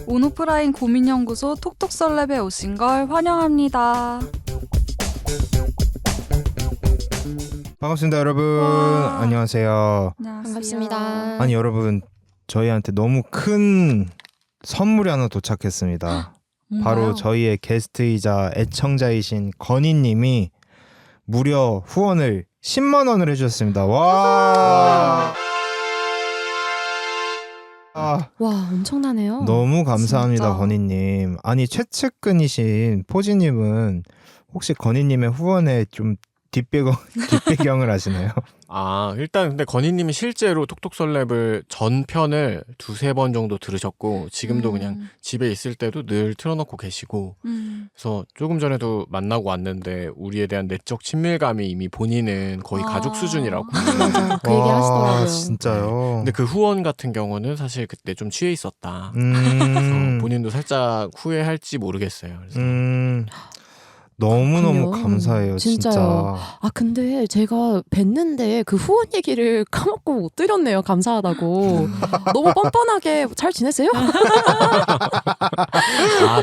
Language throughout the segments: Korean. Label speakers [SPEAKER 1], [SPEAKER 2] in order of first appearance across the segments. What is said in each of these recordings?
[SPEAKER 1] 온오프라인 고민연구소 톡톡썰랩에 오신 걸 환영합니다.
[SPEAKER 2] 반갑습니다, 여러분.
[SPEAKER 1] 와.
[SPEAKER 2] 안녕하세요.
[SPEAKER 1] 안녕하세요.
[SPEAKER 3] 반갑습니다.
[SPEAKER 2] 아니, 여러분, 저희한테 너무 큰 선물이 하나 도착했습니다. 바로 저희의 게스트이자 애청자이신 건희님이 무려 후원을 10만 원을 해주셨습니다. 와. 아,
[SPEAKER 3] 와, 엄청나네요.
[SPEAKER 2] 너무 감사합니다,
[SPEAKER 1] 진짜.
[SPEAKER 2] 건희님. 아니, 최측근이신 포지님은 혹시 건희님의 후원에 좀 뒷배경을 하시나요?
[SPEAKER 4] 일단 근데 건희님이 실제로 톡톡썰랩을 전편을 두세 번 정도 들으셨고 지금도 그냥 집에 있을 때도 늘 틀어놓고 계시고 그래서 조금 전에도 만나고 왔는데 우리에 대한 내적 친밀감이 이미 본인은 거의 가족 수준이라고.
[SPEAKER 3] 맞아, 그 얘기 하시더라고요.
[SPEAKER 2] 진짜요?
[SPEAKER 4] 근데 그 후원 같은 경우는 사실 그때 좀 취해 있었다.
[SPEAKER 2] 음.
[SPEAKER 4] 그래서 본인도 살짝 후회할지 모르겠어요. 그래서
[SPEAKER 2] 너무너무
[SPEAKER 3] 그렇군요.
[SPEAKER 2] 감사해요.
[SPEAKER 3] 진짜요.
[SPEAKER 2] 진짜.
[SPEAKER 3] 근데 제가 뵀는데 그 후원 얘기를 까먹고 못 드렸네요. 감사하다고. 너무 뻔뻔하게 잘 지내세요?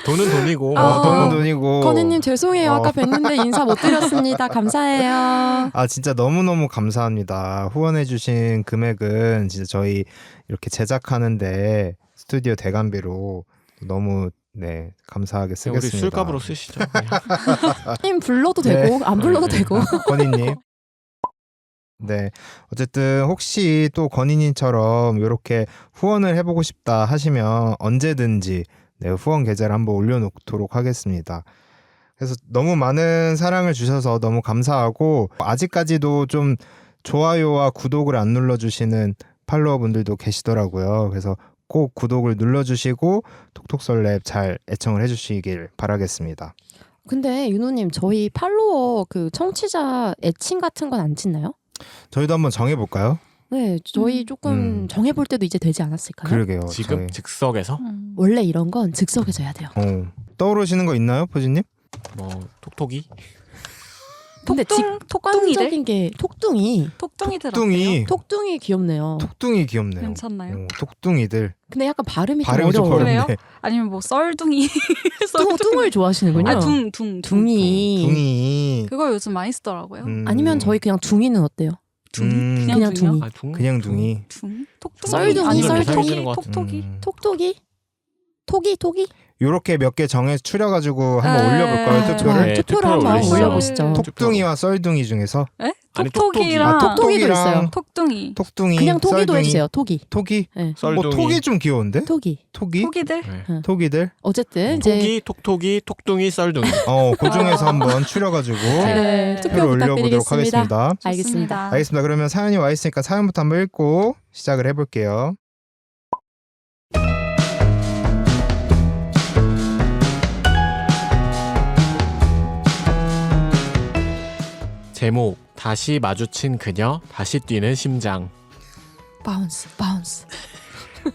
[SPEAKER 4] 돈은 돈이고.
[SPEAKER 2] 돈은 돈이고.
[SPEAKER 3] 건희님 죄송해요. 아까 뵀는데 인사 못 드렸습니다. 감사해요.
[SPEAKER 2] 진짜 너무너무 감사합니다. 후원해주신 금액은 진짜 저희 이렇게 제작하는데 스튜디오 대관비로 너무 감사하게
[SPEAKER 4] 우리
[SPEAKER 2] 쓰겠습니다.
[SPEAKER 4] 술값으로 쓰시죠.
[SPEAKER 3] 님 불러도 되고 안 불러도
[SPEAKER 4] 네.
[SPEAKER 3] 되고.
[SPEAKER 2] 건희님. 네. 어쨌든 혹시 또 건희님처럼 이렇게 후원을 해보고 싶다 하시면 언제든지 후원 계좌를 한번 올려놓도록 하겠습니다. 그래서 너무 많은 사랑을 주셔서 너무 감사하고 아직까지도 좀 좋아요와 구독을 안 눌러주시는 팔로워분들도 계시더라고요. 그래서 꼭 구독을 눌러주시고 톡톡썰랩 잘 애청을 해주시길 바라겠습니다.
[SPEAKER 3] 근데 윤호님 저희 팔로워 그 청취자 애칭 같은 건 안 짓나요?
[SPEAKER 2] 저희도 한번 정해볼까요?
[SPEAKER 3] 네, 저희 조금
[SPEAKER 2] 음.
[SPEAKER 3] 정해볼 때도 이제 되지 않았을까요?
[SPEAKER 2] 그러게요.
[SPEAKER 4] 지금
[SPEAKER 2] 저희.
[SPEAKER 4] 즉석에서
[SPEAKER 3] 원래 이런 건 즉석에서 해야 돼요.
[SPEAKER 2] 떠오르시는 거 있나요, 포지님?
[SPEAKER 4] 톡톡이?
[SPEAKER 3] 근데
[SPEAKER 1] 톡뚱이들?
[SPEAKER 3] 직관적인 게 톡뚱이.
[SPEAKER 1] 톡뚱이들
[SPEAKER 2] 톡뚱이.
[SPEAKER 1] 어때요?
[SPEAKER 3] 톡뚱이 귀엽네요.
[SPEAKER 2] 톡뚱이 귀엽네요.
[SPEAKER 1] 괜찮나요?
[SPEAKER 2] 톡뚱이들.
[SPEAKER 3] 근데 약간 발음이 좀
[SPEAKER 2] 발음이 좀
[SPEAKER 3] 어려워요.
[SPEAKER 1] 그래요?
[SPEAKER 2] 어렵네.
[SPEAKER 1] 아니면 뭐 썰둥이?
[SPEAKER 3] 뚱을 좋아하시는군요.
[SPEAKER 1] 둥.
[SPEAKER 3] 둥이.
[SPEAKER 2] 둥이.
[SPEAKER 1] 그거 요즘 많이 쓰더라고요.
[SPEAKER 3] 아니면 저희 그냥 둥이는 어때요?
[SPEAKER 1] 둥?
[SPEAKER 3] 그냥
[SPEAKER 1] 둥이요?
[SPEAKER 3] 둥이.
[SPEAKER 2] 그냥 둥이.
[SPEAKER 1] 둥? 톡뚱이?
[SPEAKER 3] 썰둥이,
[SPEAKER 1] 아니면
[SPEAKER 3] 썰둥이.
[SPEAKER 1] 톡톡이?
[SPEAKER 3] 톡이?
[SPEAKER 2] 요렇게 몇 개 정해 추려가지고 한번
[SPEAKER 1] 네.
[SPEAKER 2] 올려볼까요, 투표를?
[SPEAKER 3] 좋아요.
[SPEAKER 4] 네,
[SPEAKER 3] 투표를 한번
[SPEAKER 4] 올리시죠.
[SPEAKER 3] 올려보시죠.
[SPEAKER 2] 톡뚱이와 썰둥이 중에서
[SPEAKER 1] 에?
[SPEAKER 4] 아니,
[SPEAKER 1] 톡톡이랑
[SPEAKER 3] 톡톡이도 있어요.
[SPEAKER 1] 톡뚱이.
[SPEAKER 2] 톡뚱이,
[SPEAKER 3] 그냥 톡이도
[SPEAKER 2] 썰둥이.
[SPEAKER 3] 해주세요. 톡이.
[SPEAKER 2] 톡이?
[SPEAKER 3] 네.
[SPEAKER 4] 썰둥이.
[SPEAKER 2] 톡이 좀 귀여운데?
[SPEAKER 3] 톡이.
[SPEAKER 2] 톡이?
[SPEAKER 1] 톡이들?
[SPEAKER 4] 네.
[SPEAKER 2] 톡이들?
[SPEAKER 3] 어쨌든 이제
[SPEAKER 4] 톡이, 톡톡이, 톡둥이, 썰둥이.
[SPEAKER 2] 그 중에서 한번 추려가지고
[SPEAKER 3] 네, 투표
[SPEAKER 2] 표를 올려보도록
[SPEAKER 3] 부탁드리겠습니다.
[SPEAKER 2] 하겠습니다.
[SPEAKER 3] 알겠습니다.
[SPEAKER 2] 알겠습니다. 그러면 사연이 와 있으니까 사연부터 한번 읽고 시작을 해볼게요.
[SPEAKER 4] 제목 다시 마주친 그녀 다시 뛰는 심장.
[SPEAKER 3] 바운스.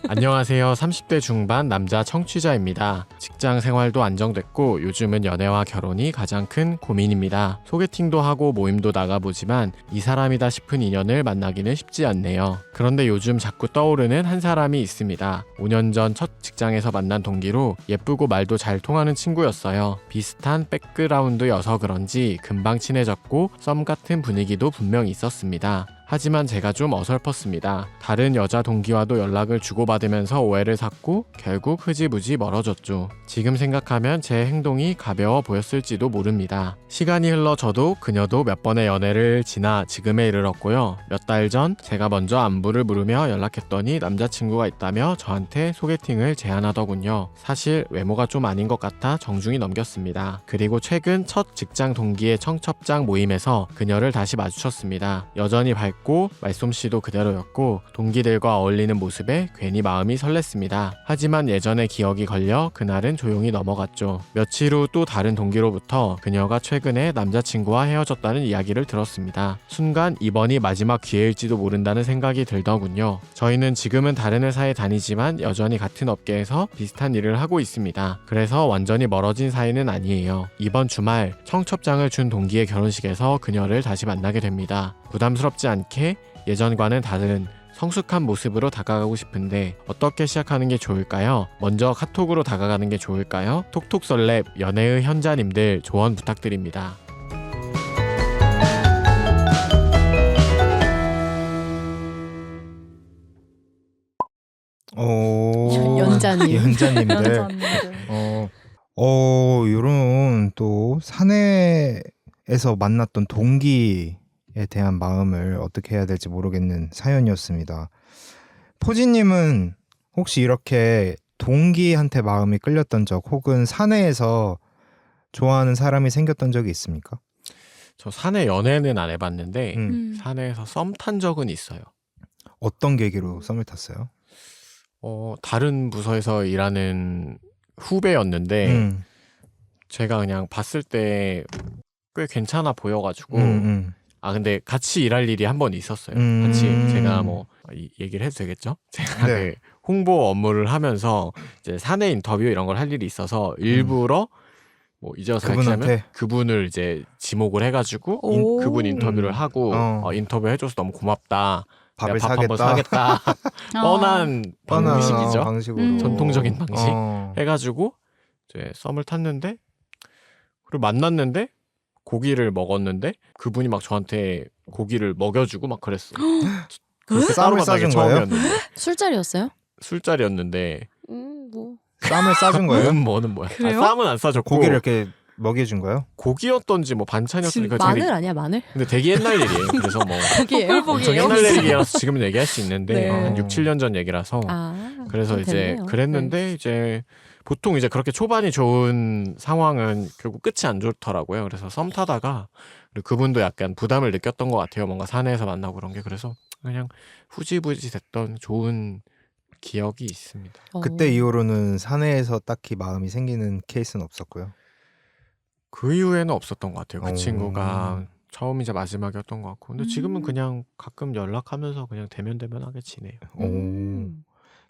[SPEAKER 4] 안녕하세요. 30대 중반 남자 청취자입니다. 직장 생활도 안정됐고 요즘은 연애와 결혼이 가장 큰 고민입니다. 소개팅도 하고 모임도 나가보지만 이 사람이다 싶은 인연을 만나기는 쉽지 않네요. 그런데 요즘 자꾸 떠오르는 한 사람이 있습니다. 5년 전 첫 직장에서 만난 동기로 예쁘고 말도 잘 통하는 친구였어요. 비슷한 백그라운드여서 그런지 금방 친해졌고 썸 같은 분위기도 분명히 있었습니다. 하지만 제가 좀 어설펐습니다. 다른 여자 동기와도 연락을 주고받으면서 오해를 샀고 결국 흐지부지 멀어졌죠. 지금 생각하면 제 행동이 가벼워 보였을지도 모릅니다. 시간이 흘러 저도 그녀도 몇 번의 연애를 지나 지금에 이르렀고요. 몇 달 전 제가 먼저 안부를 물으며 연락했더니 남자친구가 있다며 저한테 소개팅을 제안하더군요. 사실 외모가 좀 아닌 것 같아 정중히 넘겼습니다. 그리고 최근 첫 직장 동기의 청첩장 모임에서 그녀를 다시 마주쳤습니다. 여전히 밝고 됐고 말솜씨도 그대로였고 동기들과 어울리는 모습에 괜히 마음이 설렜습니다. 하지만 예전의 기억이 걸려 그날은 조용히 넘어갔죠. 며칠 후 또 다른 동기로부터 그녀가 최근에 남자친구와 헤어졌다는 이야기를 들었습니다. 순간 이번이 마지막 기회일지도 모른다는 생각이 들더군요. 저희는 지금은 다른 회사에 다니지만 여전히 같은 업계에서 비슷한 일을 하고 있습니다. 그래서 완전히 멀어진 사이는 아니에요. 이번 주말 청첩장을 준 동기의 결혼식에서 그녀를 다시 만나게 됩니다. 부담스럽지 않게 예전과는 다른 성숙한 모습으로 다가가고 싶은데 어떻게 시작하는 게 좋을까요? 먼저 카톡으로 다가가는 게 좋을까요? 톡톡 설렙 연애의 현자님들 조언 부탁드립니다.
[SPEAKER 2] 오,
[SPEAKER 3] 연자님.
[SPEAKER 2] 연자님들.
[SPEAKER 1] 연자님들.
[SPEAKER 2] 요런 또 사내에서 만났던 동기에 대한 마음을 어떻게 해야 될지 모르겠는 사연이었습니다. 포지님은 혹시 이렇게 동기한테 마음이 끌렸던 적 혹은 사내에서 좋아하는 사람이 생겼던 적이 있습니까?
[SPEAKER 4] 저 사내 연애는 안 해봤는데 사내에서 썸 탄 적은 있어요.
[SPEAKER 2] 어떤 계기로 썸을 탔어요?
[SPEAKER 4] 다른 부서에서 일하는 후배였는데 제가 그냥 봤을 때 꽤 괜찮아 보여가지고 근데 같이 일할 일이 한 번 있었어요. 같이 제가 뭐 얘기를 해도 되겠죠? 제가
[SPEAKER 2] 네.
[SPEAKER 4] 그 홍보 업무를 하면서 이제 사내 인터뷰 이런 걸 할 일이 있어서 일부러 뭐 이제 와서
[SPEAKER 2] 그분한테?
[SPEAKER 4] 밝히자면 그분을 이제 지목을 해가지고
[SPEAKER 1] 오.
[SPEAKER 4] 그분 인터뷰를 하고 인터뷰 해줘서 너무 고맙다.
[SPEAKER 2] 밥을
[SPEAKER 4] 내가 밥 한번
[SPEAKER 2] 사겠다.
[SPEAKER 4] 사겠다. 뻔한 방식이죠.
[SPEAKER 2] 방식으로.
[SPEAKER 4] 전통적인 방식. 해가지고 이제 썸을 탔는데 그리고 만났는데 고기를 먹었는데 그분이 막 저한테 고기를 먹여주고 막 그랬어. 그렇게
[SPEAKER 2] 쌈을
[SPEAKER 4] 따로 만난 게
[SPEAKER 2] 싸준 거예요?
[SPEAKER 4] 처음이었는데
[SPEAKER 3] 술자리였어요?
[SPEAKER 4] 술자리였는데
[SPEAKER 3] 뭐.
[SPEAKER 2] 쌈을 싸준 거예요?
[SPEAKER 4] 뭐는 뭐야?
[SPEAKER 1] 그래요?
[SPEAKER 4] 쌈은 안 싸줬고
[SPEAKER 2] 고기를 이렇게 먹여준 거예요?
[SPEAKER 4] 고기였던지 뭐 반찬이었던지 그거
[SPEAKER 3] 마늘
[SPEAKER 4] 되게
[SPEAKER 3] 아니야 마늘?
[SPEAKER 4] 근데 되게 옛날 일이에요. 그래서 뭐
[SPEAKER 3] 거기에요?
[SPEAKER 4] 엄청
[SPEAKER 1] 꿀복이에요?
[SPEAKER 4] 옛날 얘기라서 지금은 얘기할 수 있는데
[SPEAKER 1] 네.
[SPEAKER 4] 한 6, 7년 전 얘기라서 그래서
[SPEAKER 3] 그럼
[SPEAKER 4] 이제
[SPEAKER 3] 됐네요.
[SPEAKER 4] 그랬는데 이제 보통 이제 그렇게 초반이 좋은 상황은 결국 끝이 안 좋더라고요. 그래서 썸 타다가 그리고 그분도 약간 부담을 느꼈던 것 같아요. 뭔가 사내에서 만나고 그런 게 그래서 그냥 후지부지 됐던 좋은 기억이 있습니다.
[SPEAKER 2] 그때 이후로는 사내에서 딱히 마음이 생기는 케이스는 없었고요.
[SPEAKER 4] 그 이후에는 없었던 것 같아요. 그
[SPEAKER 2] 오.
[SPEAKER 4] 친구가 처음이자 마지막이었던 것 같고 근데 지금은 그냥 가끔 연락하면서 그냥 대면대면하게 지내요.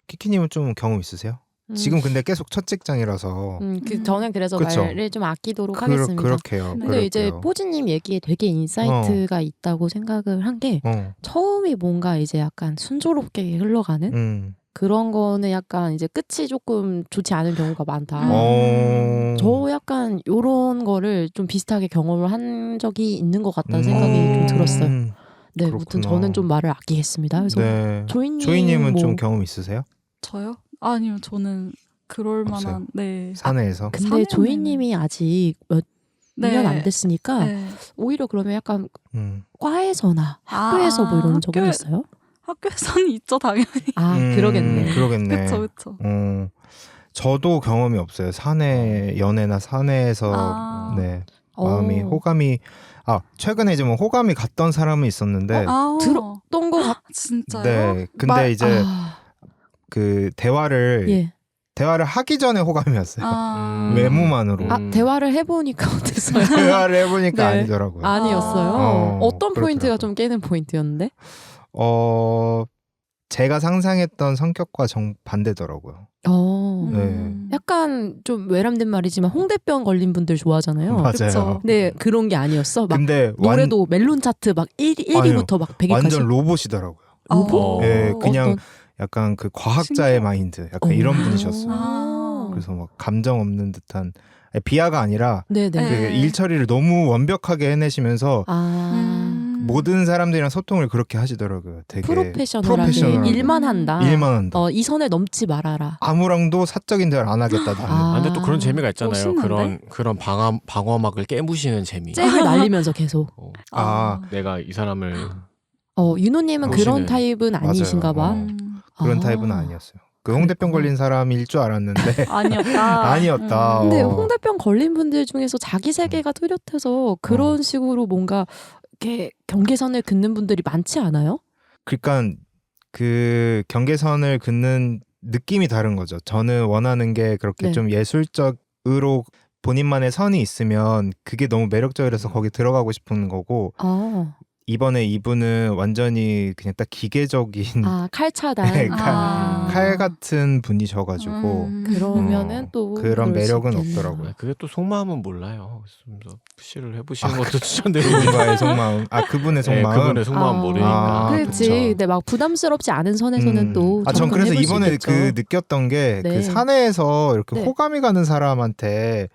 [SPEAKER 2] 키키님은 좀 경험 있으세요? 지금 근데 계속 첫 직장이라서
[SPEAKER 3] 저는 그래서
[SPEAKER 2] 그쵸.
[SPEAKER 3] 말을 좀 아끼도록 하겠습니다.
[SPEAKER 2] 그렇게요.
[SPEAKER 3] 근데 이제 포지님 얘기에 되게 인사이트가 있다고 생각을 한 게 처음이 뭔가 이제 약간 순조롭게 흘러가는 그런 거는 약간 이제 끝이 조금 좋지 않은 경우가 많다. 저 약간 요런 거를 좀 비슷하게 경험을 한 적이 있는 것 같다는 생각이 좀 들었어요. 네, 아무튼
[SPEAKER 2] 그렇구나.
[SPEAKER 3] 저는 좀 말을 아끼겠습니다. 그래서
[SPEAKER 2] 네.
[SPEAKER 3] 뭐
[SPEAKER 2] 조이님은 좀 경험 있으세요?
[SPEAKER 1] 저요? 아니요, 저는 그럴
[SPEAKER 2] 없어요?
[SPEAKER 1] 만한 네.
[SPEAKER 2] 사내에서?
[SPEAKER 3] 근데
[SPEAKER 1] 사내는-
[SPEAKER 3] 조이님이 아직 몇
[SPEAKER 1] 네.
[SPEAKER 3] 년 안 됐으니까
[SPEAKER 1] 네.
[SPEAKER 3] 오히려 그러면 약간
[SPEAKER 2] 음.
[SPEAKER 3] 과에서나 학교에서 뭐 이런 적은
[SPEAKER 1] 학교에-
[SPEAKER 3] 있어요?
[SPEAKER 1] 학교에서는 있죠, 당연히.
[SPEAKER 3] 그러겠네.
[SPEAKER 2] 그러겠네.
[SPEAKER 1] 그쵸, 그쵸.
[SPEAKER 2] 저도 경험이 없어요. 사내 연애나 사내에서 네 마음이 호감이 최근에 이제 뭐 호감이 갔던 사람은 있었는데
[SPEAKER 3] 들었던 거 같.
[SPEAKER 1] 진짜요?
[SPEAKER 2] 네 근데 이제
[SPEAKER 3] 아,
[SPEAKER 2] 그 대화를
[SPEAKER 3] 예.
[SPEAKER 2] 하기 전에 호감이었어요. 외모만으로.
[SPEAKER 3] 대화를 해보니까 어땠어요?
[SPEAKER 2] 대화를 해보니까
[SPEAKER 3] 네.
[SPEAKER 2] 아니더라고요.
[SPEAKER 3] 아니었어요. 어떤 포인트가
[SPEAKER 2] 그렇더라고요.
[SPEAKER 3] 좀 깨는 포인트였는데?
[SPEAKER 2] 제가 상상했던 성격과 정반대더라고요. 네.
[SPEAKER 3] 약간 좀 외람된 말이지만 홍대병 걸린 분들 좋아하잖아요.
[SPEAKER 2] 맞아요.
[SPEAKER 1] 그쵸.
[SPEAKER 3] 네, 그런 게 아니었어. 막
[SPEAKER 2] 근데
[SPEAKER 3] 노래도 멜론 차트 막 1위부터 막 100위까지.
[SPEAKER 2] 완전 로봇이더라고요.
[SPEAKER 3] 로봇?
[SPEAKER 2] 예, 그냥
[SPEAKER 3] 어떤-
[SPEAKER 2] 약간 그 과학자의
[SPEAKER 1] 신기해.
[SPEAKER 2] 마인드 약간 이런
[SPEAKER 3] 오.
[SPEAKER 2] 분이셨어요.
[SPEAKER 1] 아.
[SPEAKER 2] 그래서 막 감정 없는 듯한 비하가 아니라
[SPEAKER 3] 네네.
[SPEAKER 2] 그
[SPEAKER 1] 네.
[SPEAKER 2] 일 처리를 너무 완벽하게 해내시면서 모든 사람들이랑 소통을 그렇게 하시더라고요. 되게
[SPEAKER 3] 프로페셔널하게
[SPEAKER 2] 프로페셔널하게.
[SPEAKER 3] 일만 한다.
[SPEAKER 2] 일만 한다.
[SPEAKER 3] 이 선에 넘지 말아라.
[SPEAKER 2] 아무랑도 사적인 대화를 안 하겠다는.
[SPEAKER 4] 근데 또 그런 재미가 있잖아요.
[SPEAKER 1] 멋있는데?
[SPEAKER 4] 그런 방어막을 깨부시는 재미.
[SPEAKER 3] 잼을 날리면서 계속.
[SPEAKER 4] 내가 이 사람을
[SPEAKER 3] 윤호님은 그런
[SPEAKER 4] 멋있는.
[SPEAKER 3] 타입은 아니신가 봐.
[SPEAKER 2] 그런 타입은 아니었어요. 그 홍대병 걸린 사람일 줄 알았는데
[SPEAKER 1] 아니었다.
[SPEAKER 2] 아니었다.
[SPEAKER 3] 근데 홍대병 걸린 분들 중에서 자기 세계가 뚜렷해서 그런 식으로 뭔가 이렇게 경계선을 긋는 분들이 많지 않아요?
[SPEAKER 2] 그러니까 그 경계선을 긋는 느낌이 다른 거죠. 저는 원하는 게 그렇게
[SPEAKER 3] 네.
[SPEAKER 2] 좀 예술적으로 본인만의 선이 있으면 그게 너무 매력적이라서 거기 들어가고 싶은 거고, 이번에 이분은 완전히 그냥 딱 기계적인
[SPEAKER 3] 칼 차단.
[SPEAKER 2] 네,
[SPEAKER 1] 아.
[SPEAKER 2] 칼 같은 분이셔가지고
[SPEAKER 3] 그러면은 또
[SPEAKER 2] 그런
[SPEAKER 3] 그럴 수
[SPEAKER 2] 매력은
[SPEAKER 3] 있겠네요.
[SPEAKER 2] 없더라고요.
[SPEAKER 4] 그게 또 속마음은 몰라요. 좀 더 푸시를 해보시는 것도 추천드립니다.
[SPEAKER 2] 누군가의 속마음, 그분의
[SPEAKER 4] 네,
[SPEAKER 2] 속마음.
[SPEAKER 4] 그분의 속마음 모르니까.
[SPEAKER 3] 그렇지.
[SPEAKER 2] 그쵸.
[SPEAKER 3] 근데 막 부담스럽지 않은 선에서는 또
[SPEAKER 2] 전 그래서
[SPEAKER 3] 접근해볼 수
[SPEAKER 2] 이번에
[SPEAKER 3] 있겠죠.
[SPEAKER 2] 그 느꼈던 게 그
[SPEAKER 3] 네.
[SPEAKER 2] 사내에서 이렇게
[SPEAKER 3] 네.
[SPEAKER 2] 호감이 가는 사람한테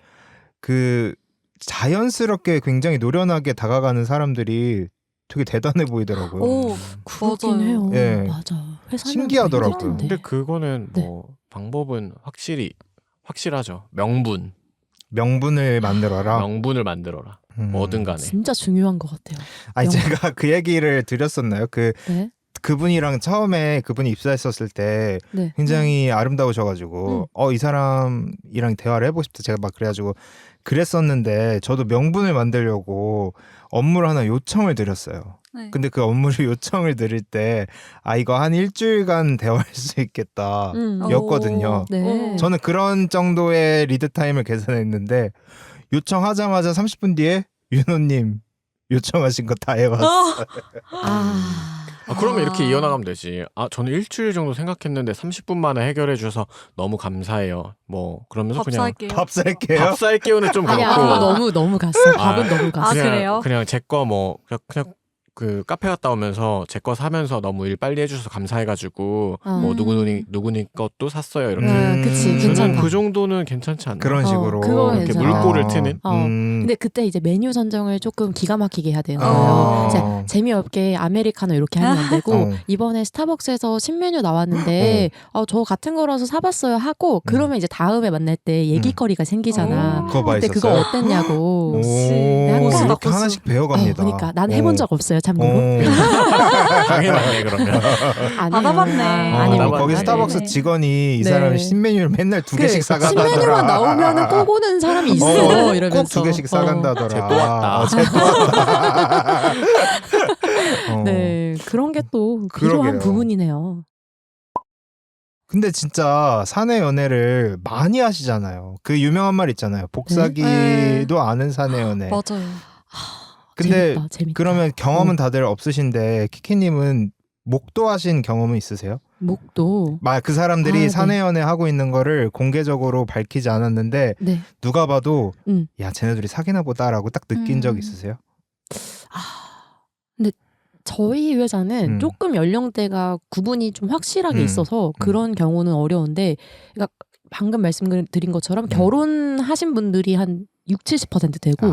[SPEAKER 2] 그 자연스럽게 굉장히 노련하게 다가가는 사람들이 되게 대단해 보이더라고요.
[SPEAKER 1] 오,
[SPEAKER 3] 그렇긴
[SPEAKER 1] 맞아요.
[SPEAKER 3] 해요.
[SPEAKER 2] 예.
[SPEAKER 3] 맞아. 회사는
[SPEAKER 2] 신기하더라고요.
[SPEAKER 3] 더 힘들 텐데.
[SPEAKER 4] 근데 그거는 뭐 방법은 확실하죠.
[SPEAKER 2] 명분을 만들어라.
[SPEAKER 4] 명분을 만들어라. 뭐든 간에.
[SPEAKER 3] 진짜 중요한 것 같아요.
[SPEAKER 2] 아니 제가 그 얘기를 드렸었나요?
[SPEAKER 3] 네.
[SPEAKER 2] 그분이랑 처음에 그분이 입사했었을 때
[SPEAKER 3] 네.
[SPEAKER 2] 굉장히 아름다우셔가지고 이 사람이랑 대화를 해보고 싶다. 제가 막 그래가지고 그랬었는데 저도 명분을 만들려고 업무를 하나 요청을 드렸어요.
[SPEAKER 1] 네.
[SPEAKER 2] 근데 그 업무를 요청을 드릴 때 이거 한 일주일간 대화할 수 있겠다 였거든요.
[SPEAKER 3] 네.
[SPEAKER 2] 저는 그런 정도의 리드 타임을 계산했는데 요청하자마자 30분 뒤에 윤호님 요청하신 거 다 해왔어요.
[SPEAKER 4] 그러면 이렇게 이어나가면 되지. 저는 일주일 정도 생각했는데 30분 만에 해결해 주셔서 너무 감사해요. 뭐 그러면서
[SPEAKER 1] 밥
[SPEAKER 4] 그냥
[SPEAKER 1] 살게요.
[SPEAKER 2] 밥 살게요.
[SPEAKER 4] 밥 살게요는 좀
[SPEAKER 3] 아니야,
[SPEAKER 4] 그렇고.
[SPEAKER 3] 너무 갔어. 밥은 너무 갔어.
[SPEAKER 1] 아, 그래요?
[SPEAKER 4] 그냥 제 거 뭐 그냥 그 카페 갔다 오면서 제 거 사면서 너무 일 빨리 해주셔서 감사해가지고 뭐 누구니 것도 샀어요 이렇게.
[SPEAKER 3] 그치,
[SPEAKER 4] 저는
[SPEAKER 3] 괜찮다.
[SPEAKER 4] 그 정도는 괜찮지 않나?
[SPEAKER 2] 그런 식으로
[SPEAKER 3] 그거
[SPEAKER 4] 이렇게
[SPEAKER 3] 괜찮아.
[SPEAKER 4] 물꼬를 트는.
[SPEAKER 3] 근데 그때 이제 메뉴 선정을 조금 기가 막히게 해야 되는 거예요. 이제 재미없게 아메리카노 이렇게 하면 안 되고 이번에 스타벅스에서 신메뉴 나왔는데 저 같은 거라서 사봤어요 하고 그러면 이제 다음에 만날 때 얘기거리가 생기잖아.
[SPEAKER 2] 그거
[SPEAKER 3] 근데 그거
[SPEAKER 2] 맛있었어요?
[SPEAKER 3] 어땠냐고.
[SPEAKER 2] 오, 이렇게 하나씩 배워갑니다.
[SPEAKER 3] 그러니까 난 해본 적 없어요 참고로.
[SPEAKER 4] 당연하네 그러면.
[SPEAKER 1] 받아봤네.
[SPEAKER 3] 아니
[SPEAKER 2] 뭐
[SPEAKER 4] 받아봤네.
[SPEAKER 2] 거기 스타벅스 직원이 이 사람이 신메뉴를 맨날 두 개씩 사간다더라.
[SPEAKER 3] 신메뉴만 나오면은 꼭 오는 사람이 있어 이러면서.
[SPEAKER 2] 꼭 두 개씩 사간다더라.
[SPEAKER 4] 쟤 또 왔다.
[SPEAKER 2] 쟤 또 왔다.
[SPEAKER 3] 네, 그런 게 또 필요한
[SPEAKER 2] 그러게요.
[SPEAKER 3] 부분이네요.
[SPEAKER 2] 근데 진짜 사내 연애를 많이 하시잖아요. 그 유명한 말 있잖아요. 복사기도 아는 사내 연애.
[SPEAKER 1] 맞아요.
[SPEAKER 2] 근데
[SPEAKER 3] 재밌다.
[SPEAKER 2] 그러면 경험은 다들 없으신데 키키님은 목도하신 경험은 있으세요?
[SPEAKER 3] 목도.
[SPEAKER 2] 그 사람들이
[SPEAKER 3] 네.
[SPEAKER 2] 사내 연애 하고 있는 거를 공개적으로 밝히지 않았는데
[SPEAKER 3] 네.
[SPEAKER 2] 누가 봐도
[SPEAKER 3] 음.
[SPEAKER 2] 야 쟤네들이 사귀나 보다라고 딱 느낀 적 있으세요?
[SPEAKER 3] 근데 저희 회사는 조금 연령대가 구분이 좀 확실하게 있어서 그런 경우는 어려운데, 그러니까 방금 말씀드린 것처럼 결혼하신 분들이 한 60-70% 되고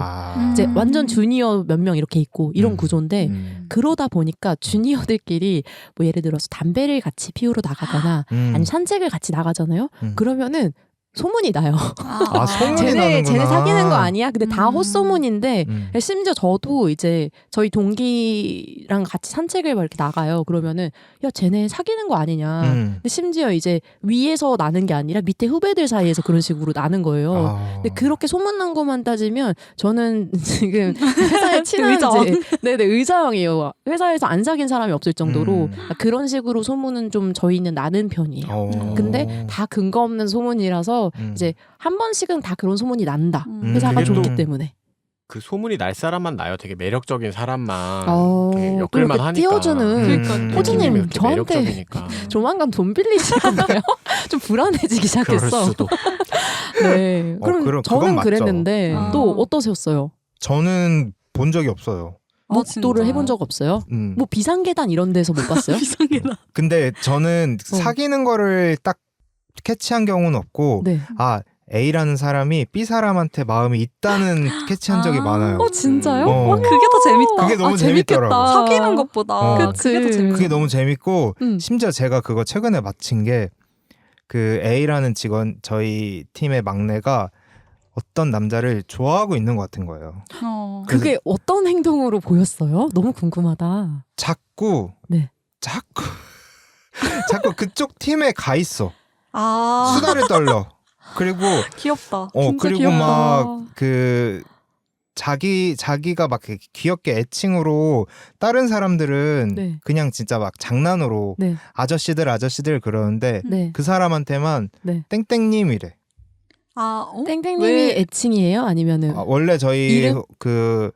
[SPEAKER 3] 이제 완전 주니어 몇 명 이렇게 있고 이런 구조인데 그러다 보니까 주니어들끼리 뭐 예를 들어서 담배를 같이 피우러 나가거나 아니면 산책을 같이 나가잖아요. 그러면은 소문이 나요.
[SPEAKER 2] 소문이 나는구나.
[SPEAKER 3] 쟤네 사귀는 거 아니야? 근데 다 헛소문인데 심지어 저도 이제 저희 동기랑 같이 산책을 막 이렇게 나가요. 그러면은 야 쟤네 사귀는 거 아니냐? 근데 심지어 이제 위에서 나는 게 아니라 밑에 후배들 사이에서 그런 식으로 나는 거예요. 근데 그렇게 소문난 것만 따지면 저는 지금 회사에 친한 네네 의자형이에요. 회사에서 안 사귄 사람이 없을 정도로 그런 식으로 소문은 좀 저희는 나는 편이에요. 근데 다 근거 없는 소문이라서 이제 한 번씩은 다 그런 소문이 난다. 회사가 좋기 때문에.
[SPEAKER 4] 그 소문이 날 사람만 나요. 되게 매력적인 사람만 엮을만
[SPEAKER 3] 그렇게
[SPEAKER 4] 하니까.
[SPEAKER 3] 띄워주는 호주님 저한테
[SPEAKER 4] 매력적이니까.
[SPEAKER 3] 조만간 돈 빌리실 건가요? 좀 불안해지기 시작했어.
[SPEAKER 4] 그럴 수도.
[SPEAKER 3] 네. 그럼 저는 그랬는데 또 어떠셨어요?
[SPEAKER 2] 저는 본 적이 없어요.
[SPEAKER 3] 목도를 해본 적 없어요? 뭐 비상계단 이런 데서 못 봤어요?
[SPEAKER 1] 비상계단.
[SPEAKER 2] 근데 저는 사귀는 거를 딱 캐치한 경우는 없고
[SPEAKER 3] 네.
[SPEAKER 2] A라는 사람이 B 사람한테 마음이 있다는 캐치한 적이 많아요.
[SPEAKER 1] 진짜요?
[SPEAKER 2] 어.
[SPEAKER 1] 그게 더 재밌다.
[SPEAKER 2] 그게 너무 재밌더라고.
[SPEAKER 1] 사귀는 것보다 그게 더 재밌어.
[SPEAKER 2] 그게 너무 재밌고 심지어 제가 그거 최근에 마친 게 그 A라는 직원 저희 팀의 막내가 어떤 남자를 좋아하고 있는 것 같은 거예요.
[SPEAKER 3] 그게 어떤 행동으로 보였어요? 너무 궁금하다.
[SPEAKER 2] 자꾸 그쪽 팀에 가 있어. 수다를 떨려. 그리고
[SPEAKER 1] 귀엽다.
[SPEAKER 2] 그리고 막 그 자기가 막 이렇게 귀엽게 애칭으로 다른 사람들은
[SPEAKER 3] 네.
[SPEAKER 2] 그냥 진짜 막 장난으로
[SPEAKER 3] 네.
[SPEAKER 2] 아저씨들 그러는데
[SPEAKER 3] 네.
[SPEAKER 2] 그 사람한테만
[SPEAKER 3] 네.
[SPEAKER 2] 땡땡님이래.
[SPEAKER 3] 땡땡님이
[SPEAKER 1] 왜?
[SPEAKER 3] 애칭이에요? 아니면은
[SPEAKER 2] 원래 저희
[SPEAKER 3] 이름?
[SPEAKER 2] 그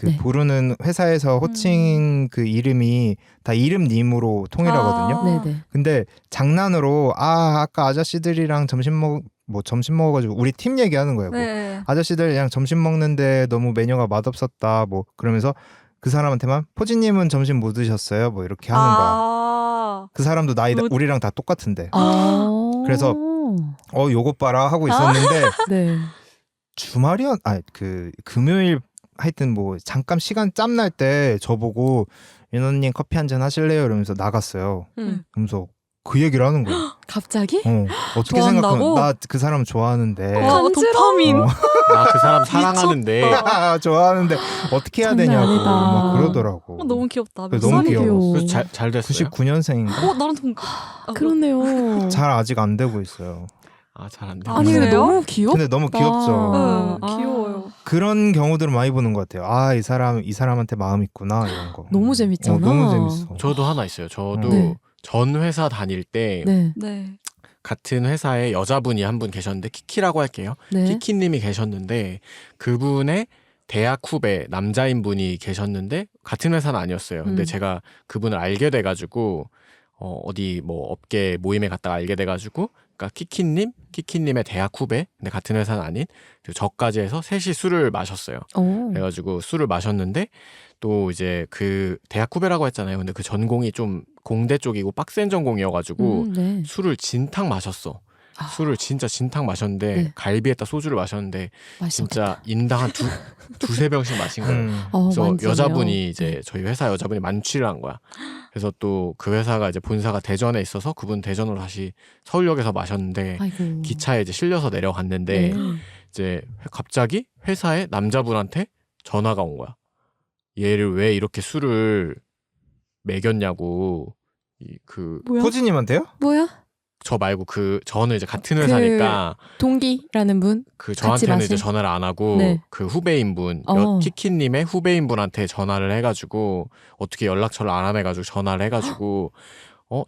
[SPEAKER 3] 네.
[SPEAKER 2] 부르는 회사에서 호칭 그 이름이 다 이름님으로 통일하거든요.
[SPEAKER 3] 네네.
[SPEAKER 2] 근데 장난으로 아까 아저씨들이랑 점심 먹어가지고 우리 팀 얘기하는 거예요. 뭐.
[SPEAKER 1] 네.
[SPEAKER 2] 아저씨들이랑 점심 먹는데 너무 메뉴가 맛없었다. 뭐 그러면서 그 사람한테만 포지님은 점심 뭐 드셨어요? 뭐 이렇게 하는 거야. 그 사람도 나이 우리랑 다 똑같은데. 그래서 요것 봐라 하고 있었는데
[SPEAKER 3] 네.
[SPEAKER 2] 그 금요일 하여튼 뭐 잠깐 시간 짬 날 때 저보고 윤호님 커피 한잔 하실래요? 이러면서 나갔어요. 그러면서 그 얘기를 하는 거예요.
[SPEAKER 3] 갑자기?
[SPEAKER 2] 어떻게
[SPEAKER 1] 좋아한다고?
[SPEAKER 2] 생각하면 나 그 사람 좋아하는데
[SPEAKER 1] 도파민.
[SPEAKER 4] 나 그 사람 사랑하는데
[SPEAKER 2] 좋아하는데 어떻게 해야
[SPEAKER 3] 장난
[SPEAKER 2] 되냐고
[SPEAKER 3] 아니다.
[SPEAKER 2] 막 그러더라고.
[SPEAKER 1] 너무 귀엽다. 몇
[SPEAKER 2] 너무
[SPEAKER 1] 살이에요?
[SPEAKER 2] 귀여워.
[SPEAKER 4] 그래서 잘 됐어요.
[SPEAKER 2] 99년생인가?
[SPEAKER 1] 나랑 동갑.
[SPEAKER 3] 그렇네요.
[SPEAKER 2] 잘 아직 안 되고 있어요.
[SPEAKER 4] 잘 안 돼.
[SPEAKER 3] 아니 근데
[SPEAKER 1] 그래요?
[SPEAKER 3] 너무 귀엽다.
[SPEAKER 2] 근데 너무 귀엽죠.
[SPEAKER 1] 귀여워요.
[SPEAKER 2] 그런 경우들을 많이 보는 것 같아요. 이 사람한테 마음 있구나 이런 거.
[SPEAKER 3] 너무 재밌잖아.
[SPEAKER 2] 너무 재밌어.
[SPEAKER 4] 저도 하나 있어요. 저도
[SPEAKER 3] 네.
[SPEAKER 4] 전 회사 다닐 때
[SPEAKER 3] 네.
[SPEAKER 1] 네.
[SPEAKER 4] 같은 회사에 여자분이 한 분 계셨는데 키키라고 할게요.
[SPEAKER 3] 네.
[SPEAKER 4] 키키님이 계셨는데 그분의 대학 후배 남자인 분이 계셨는데 같은 회사는 아니었어요. 근데 제가 그분을 알게 돼가지고 어디 뭐 업계 모임에 갔다가 알게 돼가지고 그러니까 키키님의 대학 후배 근데 같은 회사는 아닌 저까지 해서 셋이 술을 마셨어요. 그래가지고 술을 마셨는데 또 이제 그 대학 후배라고 했잖아요. 근데 그 전공이 좀 공대 쪽이고 빡센 전공이어가지고
[SPEAKER 3] 네.
[SPEAKER 4] 술을 진탕 마셨어. 술을 진짜 진탕 마셨는데
[SPEAKER 3] 네.
[SPEAKER 4] 갈비에다 소주를 마셨는데
[SPEAKER 3] 맛있었겠다.
[SPEAKER 4] 진짜 인당 한 두세 병씩 마신 거예요. 그래서
[SPEAKER 3] 만지네요.
[SPEAKER 4] 여자분이 이제 저희 회사 여자분이 만취를 한 거야. 그래서 또 그 회사가 이제 본사가 대전에 있어서 그분 대전으로 다시 서울역에서 마셨는데
[SPEAKER 3] 아이고.
[SPEAKER 4] 기차에 이제 실려서 내려갔는데 이제 갑자기 회사에 남자분한테 전화가 온 거야. 얘를 왜 이렇게 술을 먹였냐고.
[SPEAKER 3] 뭐야?
[SPEAKER 2] 포지님한테요?
[SPEAKER 3] 뭐야?
[SPEAKER 4] 저 말고 저는 이제 같은 회사니까
[SPEAKER 3] 동기라는 분?
[SPEAKER 4] 그 저한테는
[SPEAKER 3] 같이
[SPEAKER 4] 이제
[SPEAKER 3] 마신?
[SPEAKER 4] 전화를 안 하고
[SPEAKER 3] 네.
[SPEAKER 4] 그 후배인 분 키키님의 후배인 분한테 전화를 해가지고 어떻게 연락처를 알아내가지고 전화를 해가지고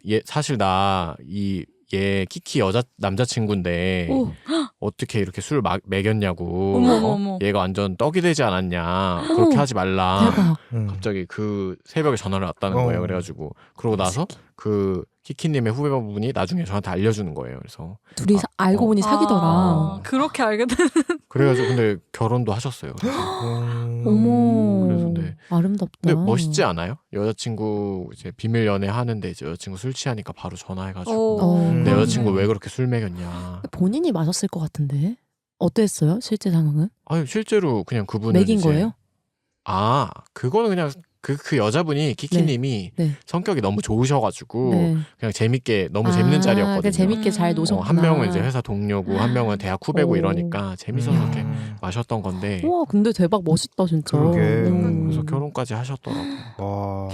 [SPEAKER 4] 얘 사실 얘 키키 남자친구인데 어떻게 이렇게 술을 먹였냐고.
[SPEAKER 1] 어머.
[SPEAKER 4] 얘가 완전 떡이 되지 않았냐. 그렇게 하지 말라.
[SPEAKER 3] 대박.
[SPEAKER 4] 갑자기 그 새벽에 전화를 왔다는 거예요. 그래가지고 그러고 나서 그 키키님의 후배분이 나중에 저한테 알려주는 거예요. 그래서
[SPEAKER 3] 둘이 알고 보니 사귀더라.
[SPEAKER 1] 그렇게 알게 된.
[SPEAKER 4] 그래가지고 근데 결혼도 하셨어요. 그래서.
[SPEAKER 3] 어머.
[SPEAKER 4] 그래서 근데
[SPEAKER 3] 아름답다.
[SPEAKER 4] 근데 멋있지 않아요? 여자친구 이제 비밀 연애 하는데 이제 여자친구 술 취하니까 바로 전화해가지고 내 여자친구 왜 그렇게 술 먹였냐.
[SPEAKER 3] 본인이 마셨을 것 같은데 어땠어요? 실제 상황은?
[SPEAKER 4] 아니 실제로 그냥 그분은
[SPEAKER 3] 먹인
[SPEAKER 4] 이제
[SPEAKER 3] 거예요?
[SPEAKER 4] 그거는 그냥 그 여자분이 키키님이
[SPEAKER 3] 네.
[SPEAKER 4] 성격이 너무 좋으셔가지고
[SPEAKER 3] 네.
[SPEAKER 4] 그냥 재밌게 너무 재밌는 자리였거든요.
[SPEAKER 3] 그러니까 재밌게 잘 노셨구나.
[SPEAKER 4] 한 명은 이제 회사 동료고 한 명은 대학 후배고 이러니까 재밌어서 이렇게 마셨던 건데.
[SPEAKER 3] 와 근데 대박 멋있다 진짜.
[SPEAKER 2] 그러게.
[SPEAKER 4] 그래서 결혼까지 하셨더라고요.
[SPEAKER 2] 와.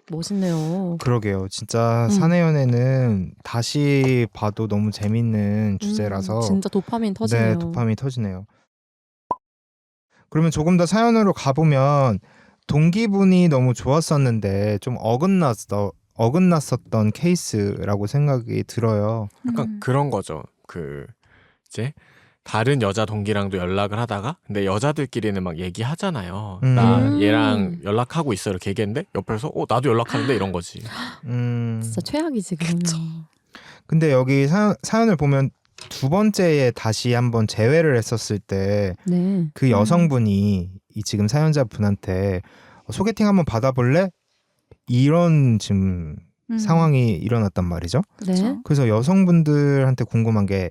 [SPEAKER 3] 멋있네요.
[SPEAKER 2] 그러게요. 진짜 사내연애는 다시 봐도 너무 재밌는 주제라서
[SPEAKER 3] 진짜 도파민 터지네요.
[SPEAKER 2] 네, 도파민 터지네요. 그러면 조금 더 사연으로 가보면 동기분이 너무 좋았었는데 좀 어긋났었던 케이스라고 생각이 들어요.
[SPEAKER 4] 약간 그런 거죠. 이제 다른 여자 동기랑도 연락을 하다가 근데 여자들끼리는 막 얘기하잖아요. 나 얘랑 연락하고 있어 이렇게 얘기했는데 옆에서 나도 연락하는데 이런 거지.
[SPEAKER 3] 진짜 최악이지 그러면.
[SPEAKER 2] 근데 여기 사연을 보면 두 번째에 다시 한번 재회를 했었을 때 그 여성분이 이 지금 사연자분한테 소개팅 한번 받아볼래? 이런 지금 상황이 일어났단 말이죠.
[SPEAKER 3] 네.
[SPEAKER 2] 그래서 여성분들한테 궁금한 게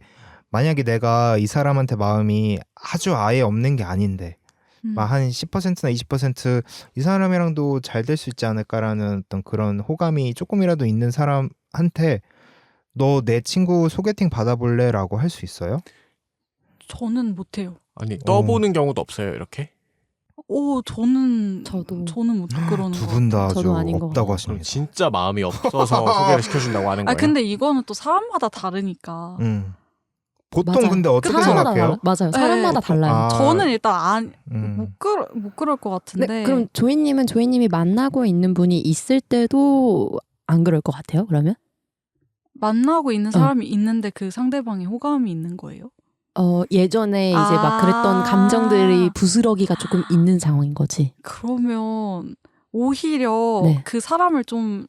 [SPEAKER 2] 만약에 내가 이 사람한테 마음이 아주 아예 없는 게 아닌데 막 한 10%나 20% 이 사람이랑도 잘 될 수 있지 않을까라는 어떤 그런 호감이 조금이라도 있는 사람한테 너 내 친구 소개팅 받아볼래? 라고 할 수 있어요?
[SPEAKER 1] 저는 못해요.
[SPEAKER 4] 아니 떠보는 경우도 없어요 이렇게?
[SPEAKER 1] 저는 못 그러는
[SPEAKER 2] 두 분 다
[SPEAKER 3] 저도 아닌 것
[SPEAKER 2] 없다고
[SPEAKER 3] 같아요.
[SPEAKER 2] 하십니다.
[SPEAKER 4] 진짜 마음이 없어서 소개를 시켜준다고 하는 거예요?
[SPEAKER 1] 근데 이거는 또 사람마다 다르니까.
[SPEAKER 2] 보통
[SPEAKER 3] 맞아.
[SPEAKER 2] 근데 어떻게
[SPEAKER 3] 사람마다
[SPEAKER 2] 생각해요?
[SPEAKER 3] 맞아요. 사람마다
[SPEAKER 1] 네.
[SPEAKER 3] 달라요.
[SPEAKER 2] 아,
[SPEAKER 1] 저는 일단
[SPEAKER 2] 음.
[SPEAKER 1] 못 그럴 것 같은데.
[SPEAKER 3] 네, 그럼 조이님이 만나고 있는 분이 있을 때도 안 그럴 것 같아요. 그러면
[SPEAKER 1] 만나고 있는 사람이 있는데 그 상대방이 호감이 있는 거예요?
[SPEAKER 3] 예전에 이제 막 그랬던 감정들이 부스러기가 조금 있는 상황인 거지.
[SPEAKER 1] 그러면 오히려
[SPEAKER 3] 네.
[SPEAKER 1] 그 사람을 좀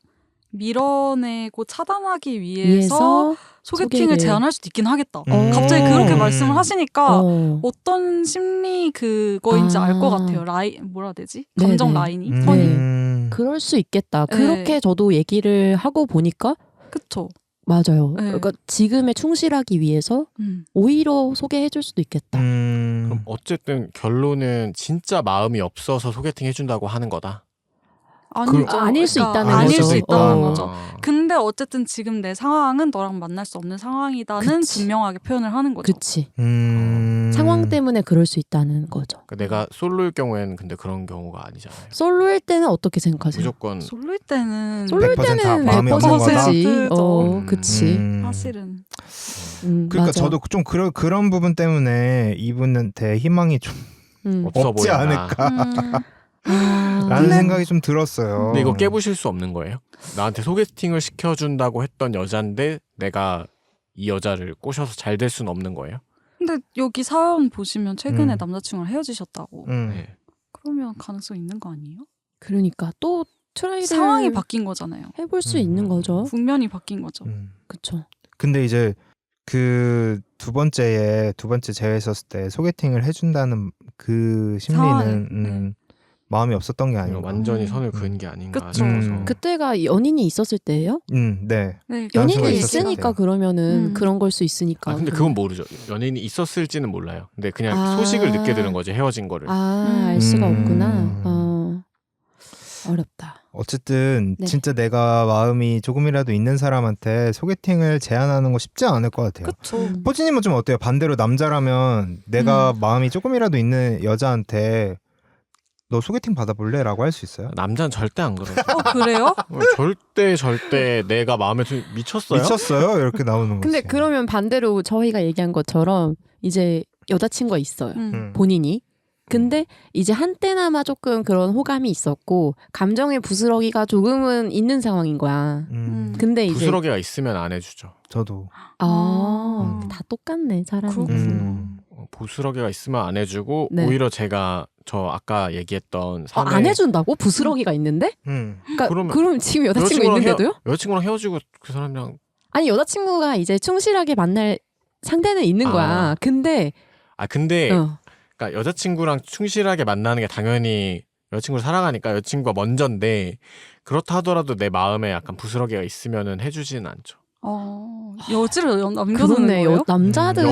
[SPEAKER 1] 밀어내고 차단하기 위해서
[SPEAKER 3] 위해서
[SPEAKER 1] 소개팅을
[SPEAKER 3] 소개를-
[SPEAKER 1] 제안할 수도 있긴 하겠다.
[SPEAKER 3] 음.
[SPEAKER 1] 갑자기 그렇게 말씀을 하시니까
[SPEAKER 3] 어.
[SPEAKER 1] 어떤 심리 그거인지
[SPEAKER 3] 아.
[SPEAKER 1] 알 것 같아요. 뭐라 해야 되지? 감정
[SPEAKER 3] 네네.
[SPEAKER 1] 라인이? 선이?
[SPEAKER 3] 그럴 수 있겠다.
[SPEAKER 1] 네.
[SPEAKER 3] 그렇게 저도 얘기를 하고 보니까
[SPEAKER 1] 그쵸?
[SPEAKER 3] 맞아요.
[SPEAKER 1] 네.
[SPEAKER 3] 그러니까 지금에 충실하기 위해서 오히려 소개해줄 수도 있겠다.
[SPEAKER 4] 그럼 어쨌든 결론은 진짜 마음이 없어서 소개팅 해준다고 하는 거다.
[SPEAKER 1] 아니죠.
[SPEAKER 3] 아닐 수 있다는
[SPEAKER 1] 아닐
[SPEAKER 3] 거죠.
[SPEAKER 1] 수 있다는
[SPEAKER 3] 어.
[SPEAKER 1] 거죠. 근데 어쨌든 지금 내 상황은 너랑 만날 수 없는 상황이다는
[SPEAKER 3] 그치.
[SPEAKER 1] 분명하게 표현을 하는 거죠.
[SPEAKER 3] 그치. 상황 때문에 그럴 수 있다는 거죠.
[SPEAKER 4] 그러니까 내가 솔로일 경우에는 근데 그런 경우가 아니잖아요.
[SPEAKER 3] 솔로일 때는 어떻게 생각하세요?
[SPEAKER 4] 무조건
[SPEAKER 1] 솔로일 때는
[SPEAKER 2] 100% 다 마음이
[SPEAKER 3] 100%
[SPEAKER 2] 없는 거다?
[SPEAKER 3] 지.
[SPEAKER 4] 음.
[SPEAKER 3] 그치.
[SPEAKER 1] 사실은
[SPEAKER 2] 그러니까
[SPEAKER 3] 맞아.
[SPEAKER 2] 저도 좀 그런 부분 때문에 이분한테 희망이 좀
[SPEAKER 4] 없어
[SPEAKER 2] 없지
[SPEAKER 4] 보인다.
[SPEAKER 2] 않을까
[SPEAKER 3] 아,
[SPEAKER 2] 라는 생각이 좀 들었어요.
[SPEAKER 4] 근데 이거 깨부실 수 없는 거예요? 나한테 소개팅을 시켜준다고 했던 여잔데 내가 이 여자를 꼬셔서 잘 될 수는 없는 거예요?
[SPEAKER 1] 근데 여기 사연 보시면 최근에 남자친구랑 헤어지셨다고.
[SPEAKER 4] 네.
[SPEAKER 1] 그러면 가능성 있는 거 아니에요?
[SPEAKER 3] 그러니까 또 트라이를
[SPEAKER 1] 상황이 바뀐 거잖아요.
[SPEAKER 3] 해볼 수 있는 거죠.
[SPEAKER 1] 국면이 바뀐 거죠.
[SPEAKER 3] 그쵸.
[SPEAKER 2] 근데 이제 그 두 번째 제외했었을 때 소개팅을 해준다는 그 심리는
[SPEAKER 1] 상황이,
[SPEAKER 2] 마음이 없었던 게 아닌가.
[SPEAKER 4] 완전히 선을 그은 게 아닌가
[SPEAKER 1] 그쵸.
[SPEAKER 4] 싶어서.
[SPEAKER 3] 그때가 연인이 있었을 때예요?
[SPEAKER 2] 네.
[SPEAKER 1] 네,
[SPEAKER 2] 연수가
[SPEAKER 3] 연인이
[SPEAKER 2] 있었을
[SPEAKER 3] 있으니까
[SPEAKER 2] 때.
[SPEAKER 3] 그러면은 그런 걸 수 있으니까.
[SPEAKER 4] 근데 그건 모르죠. 연인이 있었을지는 몰라요. 근데 그냥
[SPEAKER 3] 아.
[SPEAKER 4] 소식을 듣게 되는 거지, 헤어진 거를.
[SPEAKER 3] 알 수가 없구나. 어렵다.
[SPEAKER 2] 어쨌든
[SPEAKER 3] 네.
[SPEAKER 2] 진짜 내가 마음이 조금이라도 있는 사람한테 소개팅을 제안하는 거 쉽지 않을 것 같아요.
[SPEAKER 1] 그쵸.
[SPEAKER 2] 포지님은 좀 어때요? 반대로 남자라면 내가 마음이 조금이라도 있는 여자한테 너 소개팅 받아볼래? 라고 할 수 있어요?
[SPEAKER 4] 남자는 절대 안 그러죠.
[SPEAKER 1] 그래요?
[SPEAKER 4] 절대 내가 마음에 미쳤어요?
[SPEAKER 2] 미쳤어요? 이렇게 나오는 거지.
[SPEAKER 3] 근데 그러면 반대로 저희가 얘기한 것처럼 이제 여자친구가 있어요. 본인이. 근데 이제 한때나마 조금 그런 호감이 있었고 감정의 부스러기가 조금은 있는 상황인 거야. 근데 이제
[SPEAKER 4] 부스러기가 있으면 안 해주죠.
[SPEAKER 2] 저도.
[SPEAKER 3] 다 똑같네 사람이.
[SPEAKER 4] 부스러기가 있으면 안 해주고
[SPEAKER 3] 네.
[SPEAKER 4] 오히려 저 아까 얘기했던
[SPEAKER 3] 안 해준다고? 부스러기가 있는데? 그러니까 그럼 지금 여자친구 있는데도요?
[SPEAKER 4] 여자친구랑 헤어지고 그 사람이랑
[SPEAKER 3] 아니 여자친구가 이제 충실하게 만날 상대는 있는 거야. 근데
[SPEAKER 4] 그러니까 여자친구랑 충실하게 만나는 게 당연히 여자친구를 사랑하니까 여자친구가 먼저인데 그렇다 하더라도 내 마음에 약간 부스러기가 있으면은 해주지는 않죠.
[SPEAKER 1] 여지를 남겨두는 거예요?
[SPEAKER 3] 남자들은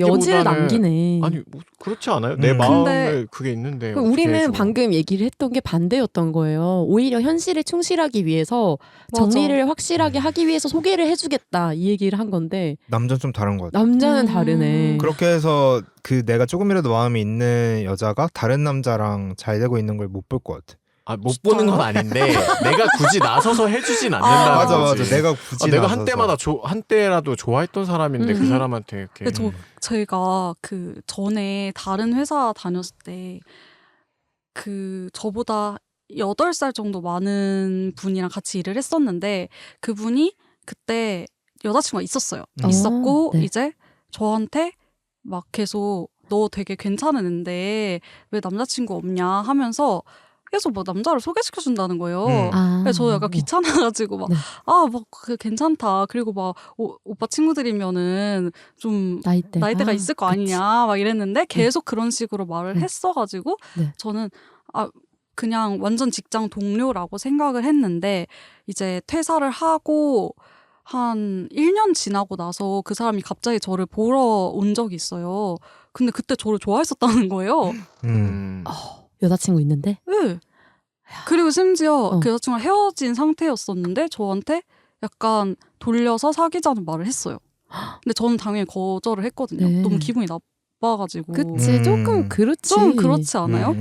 [SPEAKER 3] 여지를 남기네.
[SPEAKER 4] 아니 뭐 그렇지 않아요? 내 마음에 그게 있는데
[SPEAKER 3] 우리는 방금 얘기를 했던 게 반대였던 거예요. 오히려 현실에 충실하기 위해서 정리를 확실하게 하기 위해서 소개를 해주겠다 이 얘기를 한 건데
[SPEAKER 2] 남자는 좀 다른 것 같아요.
[SPEAKER 3] 남자는 다르네.
[SPEAKER 2] 그렇게 해서 그 내가 조금이라도 마음이 있는 여자가 다른 남자랑 잘 되고 있는 걸 못 볼 것 같아.
[SPEAKER 4] 못 보는 건 아닌데 내가 굳이 나서서 해주진 않는다는 거지.
[SPEAKER 2] 맞아. 내가 굳이
[SPEAKER 4] 내가
[SPEAKER 2] 나서서.
[SPEAKER 4] 한때라도 좋아했던 사람인데 그 사람한테 이렇게.
[SPEAKER 1] 저희가 그 전에 다른 회사 다녔을 때 그 저보다 8살 정도 많은 분이랑 같이 일을 했었는데 그분이 그때 여자친구가 있었어요. 있었고
[SPEAKER 3] 네.
[SPEAKER 1] 이제 저한테 막 계속 너 되게 괜찮은 앤데 왜 남자친구 없냐 하면서 계속 뭐 남자를 소개시켜준다는 거예요. 그래서 저 약간 귀찮아가지고 막 그 괜찮다. 그리고 막 오빠 친구들이면은 좀 나이대가 있을 거 아니냐 막 이랬는데 계속 그런 식으로 말을 했어가지고 저는 그냥 완전 직장 동료라고 생각을 했는데 이제 퇴사를 하고 한 1년 지나고 나서 그 사람이 갑자기 저를 보러 온 적이 있어요. 근데 그때 저를 좋아했었다는 거예요.
[SPEAKER 3] 여자친구 있는데?
[SPEAKER 1] 네. 그리고 심지어 그 여자친구랑 헤어진 상태였었는데 저한테 약간 돌려서 사귀자는 말을 했어요. 근데 저는 당연히 거절을 했거든요. 너무 기분이 나빠가지고.
[SPEAKER 3] 그치 조금 그렇지.
[SPEAKER 1] 좀 그렇지 않아요?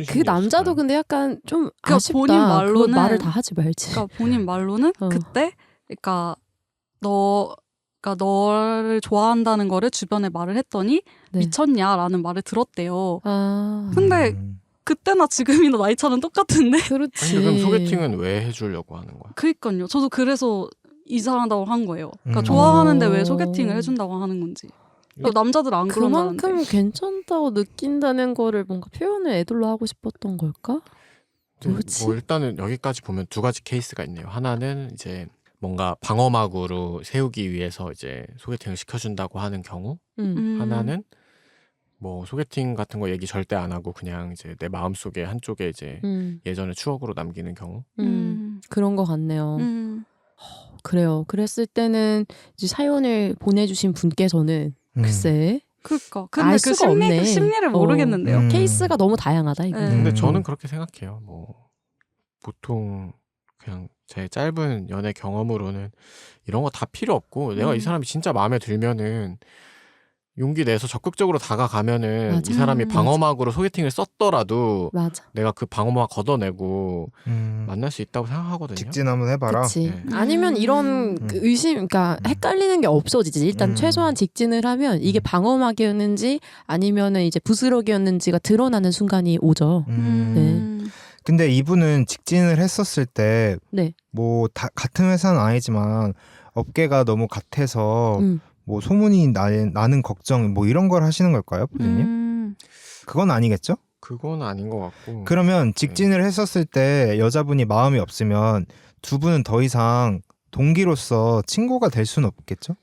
[SPEAKER 3] 그 남자도 근데 약간 좀
[SPEAKER 1] 그러니까
[SPEAKER 3] 아쉽다.
[SPEAKER 1] 본인 말로는
[SPEAKER 3] 말을 다 하지 말지.
[SPEAKER 1] 그러니까 본인 말로는 그때 그러니까 너 그러니까 너를 좋아한다는 거를 주변에 말을 했더니
[SPEAKER 3] 네.
[SPEAKER 1] 미쳤냐라는 말을 들었대요.
[SPEAKER 3] 아,
[SPEAKER 1] 근데 그때나 지금이나 나이 차는 똑같은데.
[SPEAKER 3] 그렇지.
[SPEAKER 4] 아니, 그럼 소개팅은 왜 해주려고 하는 거야?
[SPEAKER 1] 그니까요. 저도 그래서 이상하다고 한 거예요. 그러니까
[SPEAKER 2] 음.
[SPEAKER 1] 좋아하는데 왜 소개팅을 해준다고 하는 건지. 남자들은 안
[SPEAKER 3] 그만큼
[SPEAKER 1] 그런다는데.
[SPEAKER 3] 괜찮다고 느낀다는 거를 뭔가 표현을 애들로 하고 싶었던 걸까? 뭐지?
[SPEAKER 4] 뭐 일단은 여기까지 보면 두 가지 케이스가 있네요. 하나는 이제 뭔가 방어막으로 세우기 위해서 이제 소개팅을 시켜준다고 하는 경우, 하나는 뭐 소개팅 같은 거 얘기 절대 안 하고 그냥 이제 내 마음속에 한쪽에 이제 예전의 추억으로 남기는 경우.
[SPEAKER 3] 그런 것 같네요. 그래요. 그랬을 때는 이제 사연을 보내주신 분께서는 글쎄
[SPEAKER 1] 그러니까 근데
[SPEAKER 3] 알
[SPEAKER 1] 그
[SPEAKER 3] 수가 없네.
[SPEAKER 1] 심리를 모르겠는데요.
[SPEAKER 3] 케이스가 너무 다양하다 이거.
[SPEAKER 1] 네.
[SPEAKER 4] 근데 저는 그렇게 생각해요. 뭐 보통 그냥 제 짧은 연애 경험으로는 이런 거 다 필요 없고 내가 이 사람이 진짜 마음에 들면은 용기 내서 적극적으로 다가가면은
[SPEAKER 3] 맞아.
[SPEAKER 4] 이 사람이
[SPEAKER 3] 맞아.
[SPEAKER 4] 방어막으로 소개팅을 썼더라도
[SPEAKER 3] 맞아.
[SPEAKER 4] 내가 그 방어막 걷어내고 만날 수 있다고 생각하거든요.
[SPEAKER 2] 직진 한번 해봐라.
[SPEAKER 3] 그치.
[SPEAKER 4] 네.
[SPEAKER 3] 아니면 이런 그 의심, 그러니까 헷갈리는 게 없어지지. 일단 최소한 직진을 하면 이게 방어막이었는지 아니면은 이제 부스러기였는지가 드러나는 순간이 오죠.
[SPEAKER 2] 근데 이분은 직진을 했었을 때
[SPEAKER 3] 네.
[SPEAKER 2] 뭐 같은 회사는 아니지만 업계가 너무 같아서 뭐 소문이 나는 걱정 뭐 이런 걸 하시는 걸까요, 부모님? 그건 아니겠죠?
[SPEAKER 4] 그건 아닌 것 같고.
[SPEAKER 2] 그러면 직진을 했었을 때 여자분이 마음이 없으면 두 분은 더 이상 동기로서 친구가 될 수는 없겠죠?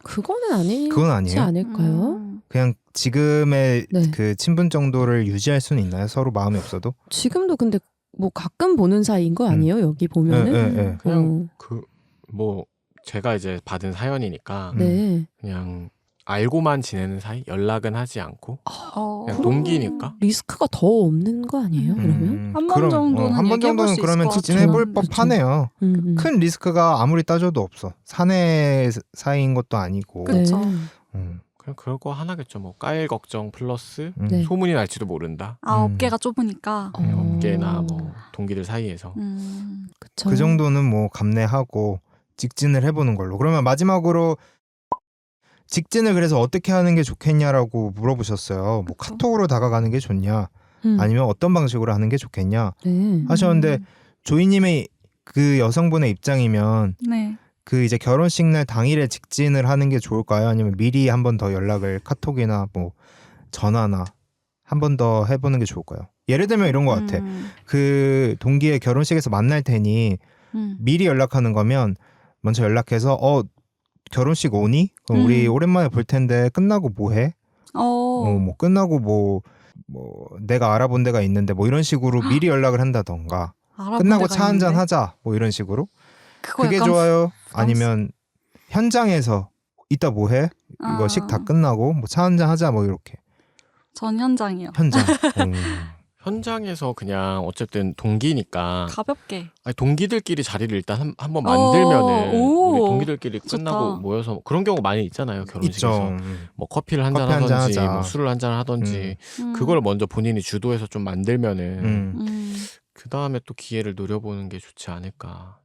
[SPEAKER 3] 그거는 아니지
[SPEAKER 2] 그건 아니에요?
[SPEAKER 3] 않을까요?
[SPEAKER 2] 그냥 지금의
[SPEAKER 3] 네.
[SPEAKER 2] 그 친분 정도를 유지할 수는 있나요? 서로 마음이 없어도?
[SPEAKER 3] 지금도 근데 뭐 가끔 보는 사이인 거 아니에요? 여기 보면은.
[SPEAKER 2] 네.
[SPEAKER 4] 그냥 그 뭐 제가 이제 받은 사연이니까
[SPEAKER 3] 네.
[SPEAKER 4] 그냥 알고만 지내는 사이, 연락은 하지 않고 그냥
[SPEAKER 3] 그럼
[SPEAKER 4] 동기니까.
[SPEAKER 3] 리스크가 더 없는 거 아니에요? 그러면?
[SPEAKER 1] 한 번 정도는
[SPEAKER 2] 한 번
[SPEAKER 1] 얘기해볼
[SPEAKER 2] 정도는
[SPEAKER 1] 수
[SPEAKER 2] 그러면
[SPEAKER 1] 있을 것
[SPEAKER 2] 직진해볼
[SPEAKER 3] 같아요.
[SPEAKER 2] 법하네요. 큰 리스크가 아무리 따져도 없어. 사내 사이인 것도 아니고.
[SPEAKER 1] 그쵸.
[SPEAKER 4] 그냥 그럴 거 하나겠죠. 뭐 까일 걱정 플러스
[SPEAKER 3] 네.
[SPEAKER 4] 소문이 날지도 모른다.
[SPEAKER 1] 업계가 좁으니까.
[SPEAKER 4] 업계나 뭐 동기들 사이에서.
[SPEAKER 3] 그쵸.
[SPEAKER 2] 그 정도는 뭐 감내하고 직진을 해보는 걸로. 그러면 마지막으로 직진을 그래서 어떻게 하는 게 좋겠냐라고 물어보셨어요. 뭐 카톡으로 다가가는 게 좋냐, 아니면 어떤 방식으로 하는 게 좋겠냐
[SPEAKER 3] 네.
[SPEAKER 2] 하셨는데 조이님의 그 여성분의 입장이면
[SPEAKER 1] 네.
[SPEAKER 2] 그 이제 결혼식 날 당일에 직진을 하는 게 좋을까요? 아니면 미리 한 번 더 연락을 카톡이나 뭐 전화나 한 번 더 해보는 게 좋을까요? 예를 들면 이런 것 같아. 그 동기의 결혼식에서 만날 테니 미리 연락하는 거면 먼저 연락해서 결혼식 오니? 그럼 우리 오랜만에 볼 텐데 끝나고 뭐 해? 뭐 끝나고 뭐 내가 알아본 데가 있는데 뭐 이런 식으로 미리 연락을 한다던가 끝나고 차 한잔 하자 뭐 이런 식으로. 그게 좋아요? 아니면 현장에서 이따 뭐 해? 이거 식 다 끝나고 뭐 차 한잔 하자 뭐 이렇게.
[SPEAKER 1] 전 현장이요.
[SPEAKER 2] 현장.
[SPEAKER 4] 현장에서 그냥 어쨌든 동기니까
[SPEAKER 1] 가볍게.
[SPEAKER 4] 아니, 동기들끼리 자리를 일단 한번 만들면은
[SPEAKER 1] 오,
[SPEAKER 4] 우리 동기들끼리 끝나고
[SPEAKER 1] 좋다.
[SPEAKER 4] 모여서 그런 경우 많이 있잖아요. 결혼식에서
[SPEAKER 2] 있죠.
[SPEAKER 4] 뭐 커피를 한잔
[SPEAKER 2] 커피 한잔
[SPEAKER 4] 하던지
[SPEAKER 2] 하자.
[SPEAKER 4] 뭐 술을 한잔 하던지 그걸 먼저 본인이 주도해서 좀 만들면은 그 다음에 또 기회를 노려보는 게 좋지 않을까.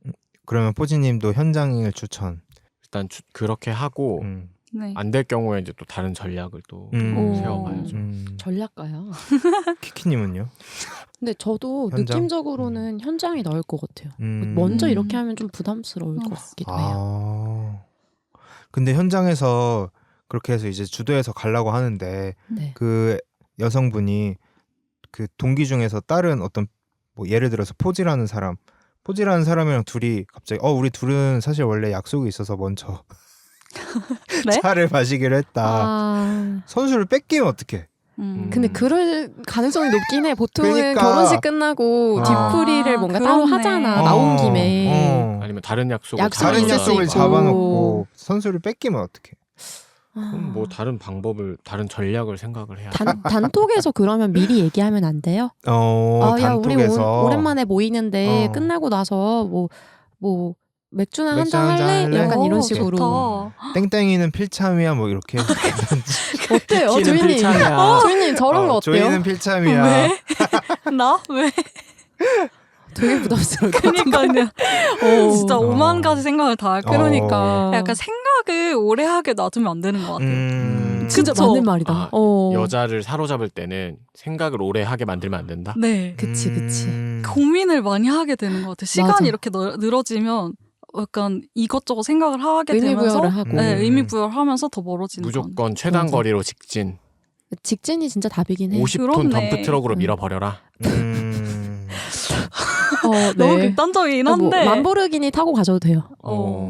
[SPEAKER 2] 그러면 포지님도 현장을 추천.
[SPEAKER 4] 일단 그렇게 하고
[SPEAKER 1] 네.
[SPEAKER 4] 안 될 경우에 이제 또 다른 전략을 또 세워봐야죠.
[SPEAKER 3] 전략가요.
[SPEAKER 2] 키키님은요?
[SPEAKER 3] 근데 저도
[SPEAKER 2] 현장?
[SPEAKER 3] 느낌적으로는 현장이 나을 것 같아요. 먼저 이렇게 하면 좀 부담스러울 것 같기도 해요.
[SPEAKER 2] 근데 현장에서 그렇게 해서 이제 주도해서 가려고 하는데
[SPEAKER 3] 네.
[SPEAKER 2] 그 여성분이 그 동기 중에서 다른 어떤 뭐 예를 들어서 포지라는 사람이랑 둘이 갑자기 우리 둘은 사실 원래 약속이 있어서 먼저
[SPEAKER 1] 네?
[SPEAKER 2] 차를 마시기로 했다. 선수를 뺏기면 어떡해?
[SPEAKER 3] 근데 그럴 가능성이 높긴 해. 보통은
[SPEAKER 2] 그러니까.
[SPEAKER 3] 결혼식 끝나고 뒤풀이를 뭔가 따로
[SPEAKER 1] 그렇네.
[SPEAKER 3] 하잖아. 나온 김에.
[SPEAKER 4] 아니면 다른 약속을
[SPEAKER 3] 약속이
[SPEAKER 2] 다른
[SPEAKER 3] 있을 수
[SPEAKER 2] 약속을
[SPEAKER 3] 있고.
[SPEAKER 2] 잡아놓고 선수를 뺏기면 어떡해?
[SPEAKER 4] 그럼 뭐 다른 방법을 다른 전략을 생각을 해야 돼.
[SPEAKER 3] 단톡에서 그러면 미리 얘기하면 안 돼요? 야 우리
[SPEAKER 2] 단톡에서
[SPEAKER 3] 오랜만에 모이는데
[SPEAKER 2] 어.
[SPEAKER 3] 끝나고 나서 뭐 맥주나
[SPEAKER 2] 맥주
[SPEAKER 3] 한잔
[SPEAKER 2] 한잔
[SPEAKER 3] 할래?
[SPEAKER 2] 할래?
[SPEAKER 3] 약간 이런
[SPEAKER 1] 오,
[SPEAKER 3] 식으로.
[SPEAKER 1] 좋다.
[SPEAKER 2] 땡땡이는 필참이야 뭐 이렇게.
[SPEAKER 3] 어때요,
[SPEAKER 4] 키는
[SPEAKER 3] 조이님?
[SPEAKER 4] 필참이야.
[SPEAKER 3] 조이님 저런 거 어때요?
[SPEAKER 2] 조이는 필참이야.
[SPEAKER 1] 왜? 나? 왜?
[SPEAKER 3] 되게 부담스러워.
[SPEAKER 1] 그러니까요. 진짜 오만 가지 생각을 다 할 거야.
[SPEAKER 3] 그러니까.
[SPEAKER 1] 약간 생각 생각을 오래 하게 놔두면 안 되는 것 같아요.
[SPEAKER 3] 진짜
[SPEAKER 1] 그쵸?
[SPEAKER 3] 맞는 말이다.
[SPEAKER 4] 아, 여자를 사로잡을 때는 생각을 오래 하게 만들면 안 된다.
[SPEAKER 1] 네.
[SPEAKER 3] 그치.
[SPEAKER 1] 고민을 많이 하게 되는 것 같아요. 시간이
[SPEAKER 3] 맞아.
[SPEAKER 1] 이렇게 늘어지면 약간 이것저것 생각을 하게 되면서
[SPEAKER 3] 의미부여를 하고.
[SPEAKER 1] 네, 의미부여를 하면서 더 멀어지는 건.
[SPEAKER 4] 무조건 최단
[SPEAKER 3] 맞아.
[SPEAKER 4] 거리로 직진.
[SPEAKER 3] 직진이 진짜 답이긴 해.
[SPEAKER 4] 50톤
[SPEAKER 1] 그렇네.
[SPEAKER 4] 덤프 트럭으로 밀어버려라.
[SPEAKER 1] 너무
[SPEAKER 3] 네.
[SPEAKER 1] 극단적이긴
[SPEAKER 3] 뭐,
[SPEAKER 1] 한데.
[SPEAKER 3] 람보르기니 타고 가셔도 돼요.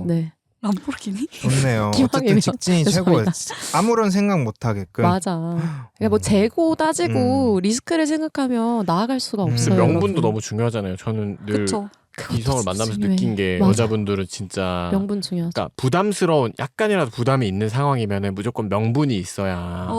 [SPEAKER 3] 네.
[SPEAKER 1] 람보르기니?
[SPEAKER 2] 좋네요.
[SPEAKER 3] 기왕이면
[SPEAKER 2] 어쨌든 직진이 최고예요. 아무런 생각 못 하게끔.
[SPEAKER 3] 맞아. 그러니까 뭐 재고 따지고 리스크를 생각하면 나아갈 수가 없어요.
[SPEAKER 4] 명분도
[SPEAKER 3] 여러분.
[SPEAKER 4] 너무 중요하잖아요. 저는 늘
[SPEAKER 1] 그쵸.
[SPEAKER 4] 이성을
[SPEAKER 3] 진짜
[SPEAKER 4] 만나면서
[SPEAKER 3] 중요해.
[SPEAKER 4] 느낀 게
[SPEAKER 3] 맞아.
[SPEAKER 4] 여자분들은 진짜
[SPEAKER 3] 명분 중요하죠.
[SPEAKER 4] 그러니까 부담스러운 약간이라도 부담이 있는 상황이면은 무조건 명분이 있어야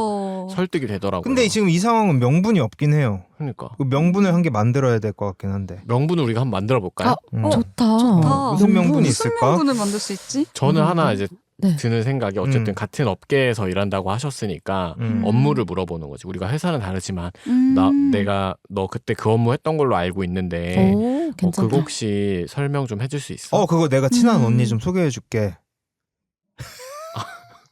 [SPEAKER 4] 설득이 되더라고요.
[SPEAKER 2] 근데 지금 이 상황은 명분이 없긴 해요.
[SPEAKER 4] 그러니까
[SPEAKER 2] 그 명분을 한 개 만들어야 될 것 같긴 한데.
[SPEAKER 4] 명분을 우리가 한번 만들어 볼까요?
[SPEAKER 3] 좋다.
[SPEAKER 1] 좋다.
[SPEAKER 2] 무슨 명분이
[SPEAKER 1] 무슨
[SPEAKER 2] 있을까?
[SPEAKER 1] 명분을 만들 수 있지?
[SPEAKER 4] 저는 하나 이제
[SPEAKER 3] 네.
[SPEAKER 4] 드는 생각이 어쨌든 같은 업계에서 일한다고 하셨으니까 업무를 물어보는 거지. 우리가 회사는 다르지만 너 그때 그 업무 했던 걸로 알고 있는데
[SPEAKER 3] 오, 괜찮다.
[SPEAKER 4] 그거 혹시 설명 좀 해줄 수 있어?
[SPEAKER 2] 그거 내가 친한 언니 좀 소개해줄게.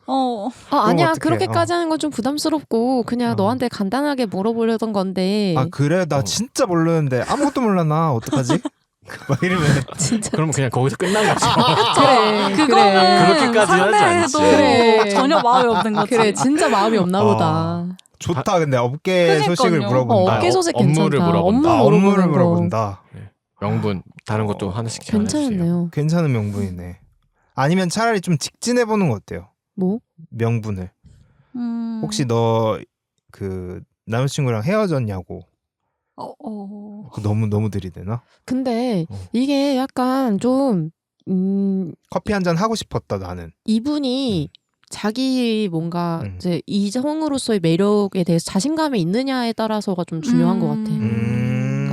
[SPEAKER 3] 아니야.
[SPEAKER 2] 어떡해.
[SPEAKER 3] 그렇게까지 하는 건 좀 부담스럽고 그냥 너한테 간단하게 물어보려던 건데.
[SPEAKER 2] 아 그래? 나 진짜 모르는데 아무것도 몰랐나? 어떡하지? 막 이러면
[SPEAKER 3] 진짜.
[SPEAKER 4] 그러면 그냥 거기서 끝난 거지.
[SPEAKER 3] 그래.
[SPEAKER 1] 그거는
[SPEAKER 4] 그렇게까지 하지 않지.
[SPEAKER 1] 상대해도
[SPEAKER 3] 그래.
[SPEAKER 1] 전혀 마음이 없는 거지.
[SPEAKER 3] 그래. 진짜 마음이 없나 보다.
[SPEAKER 2] 좋다. 근데 업계
[SPEAKER 1] 그러니까요.
[SPEAKER 2] 소식을 물어본다.
[SPEAKER 3] 업계 소식
[SPEAKER 4] 업무를
[SPEAKER 3] 괜찮다.
[SPEAKER 4] 물어본다.
[SPEAKER 2] 업무를
[SPEAKER 3] 거.
[SPEAKER 2] 물어본다.
[SPEAKER 4] 명분 다른 것도 하나씩 제안해주세요.
[SPEAKER 3] 괜찮네요.
[SPEAKER 2] 괜찮은 명분이네. 아니면 차라리 좀 직진해보는 거 어때요?
[SPEAKER 3] 뭐?
[SPEAKER 2] 명분을. 혹시 너 그 남자친구랑 헤어졌냐고. 너무 들이대나?
[SPEAKER 3] 근데 이게 약간 좀
[SPEAKER 2] 커피 한 잔 하고 싶었다 나는.
[SPEAKER 3] 이분이 자기 뭔가 이제 이성으로서의 매력에 대해서 자신감이 있느냐에 따라서가 좀 중요한 것 같아.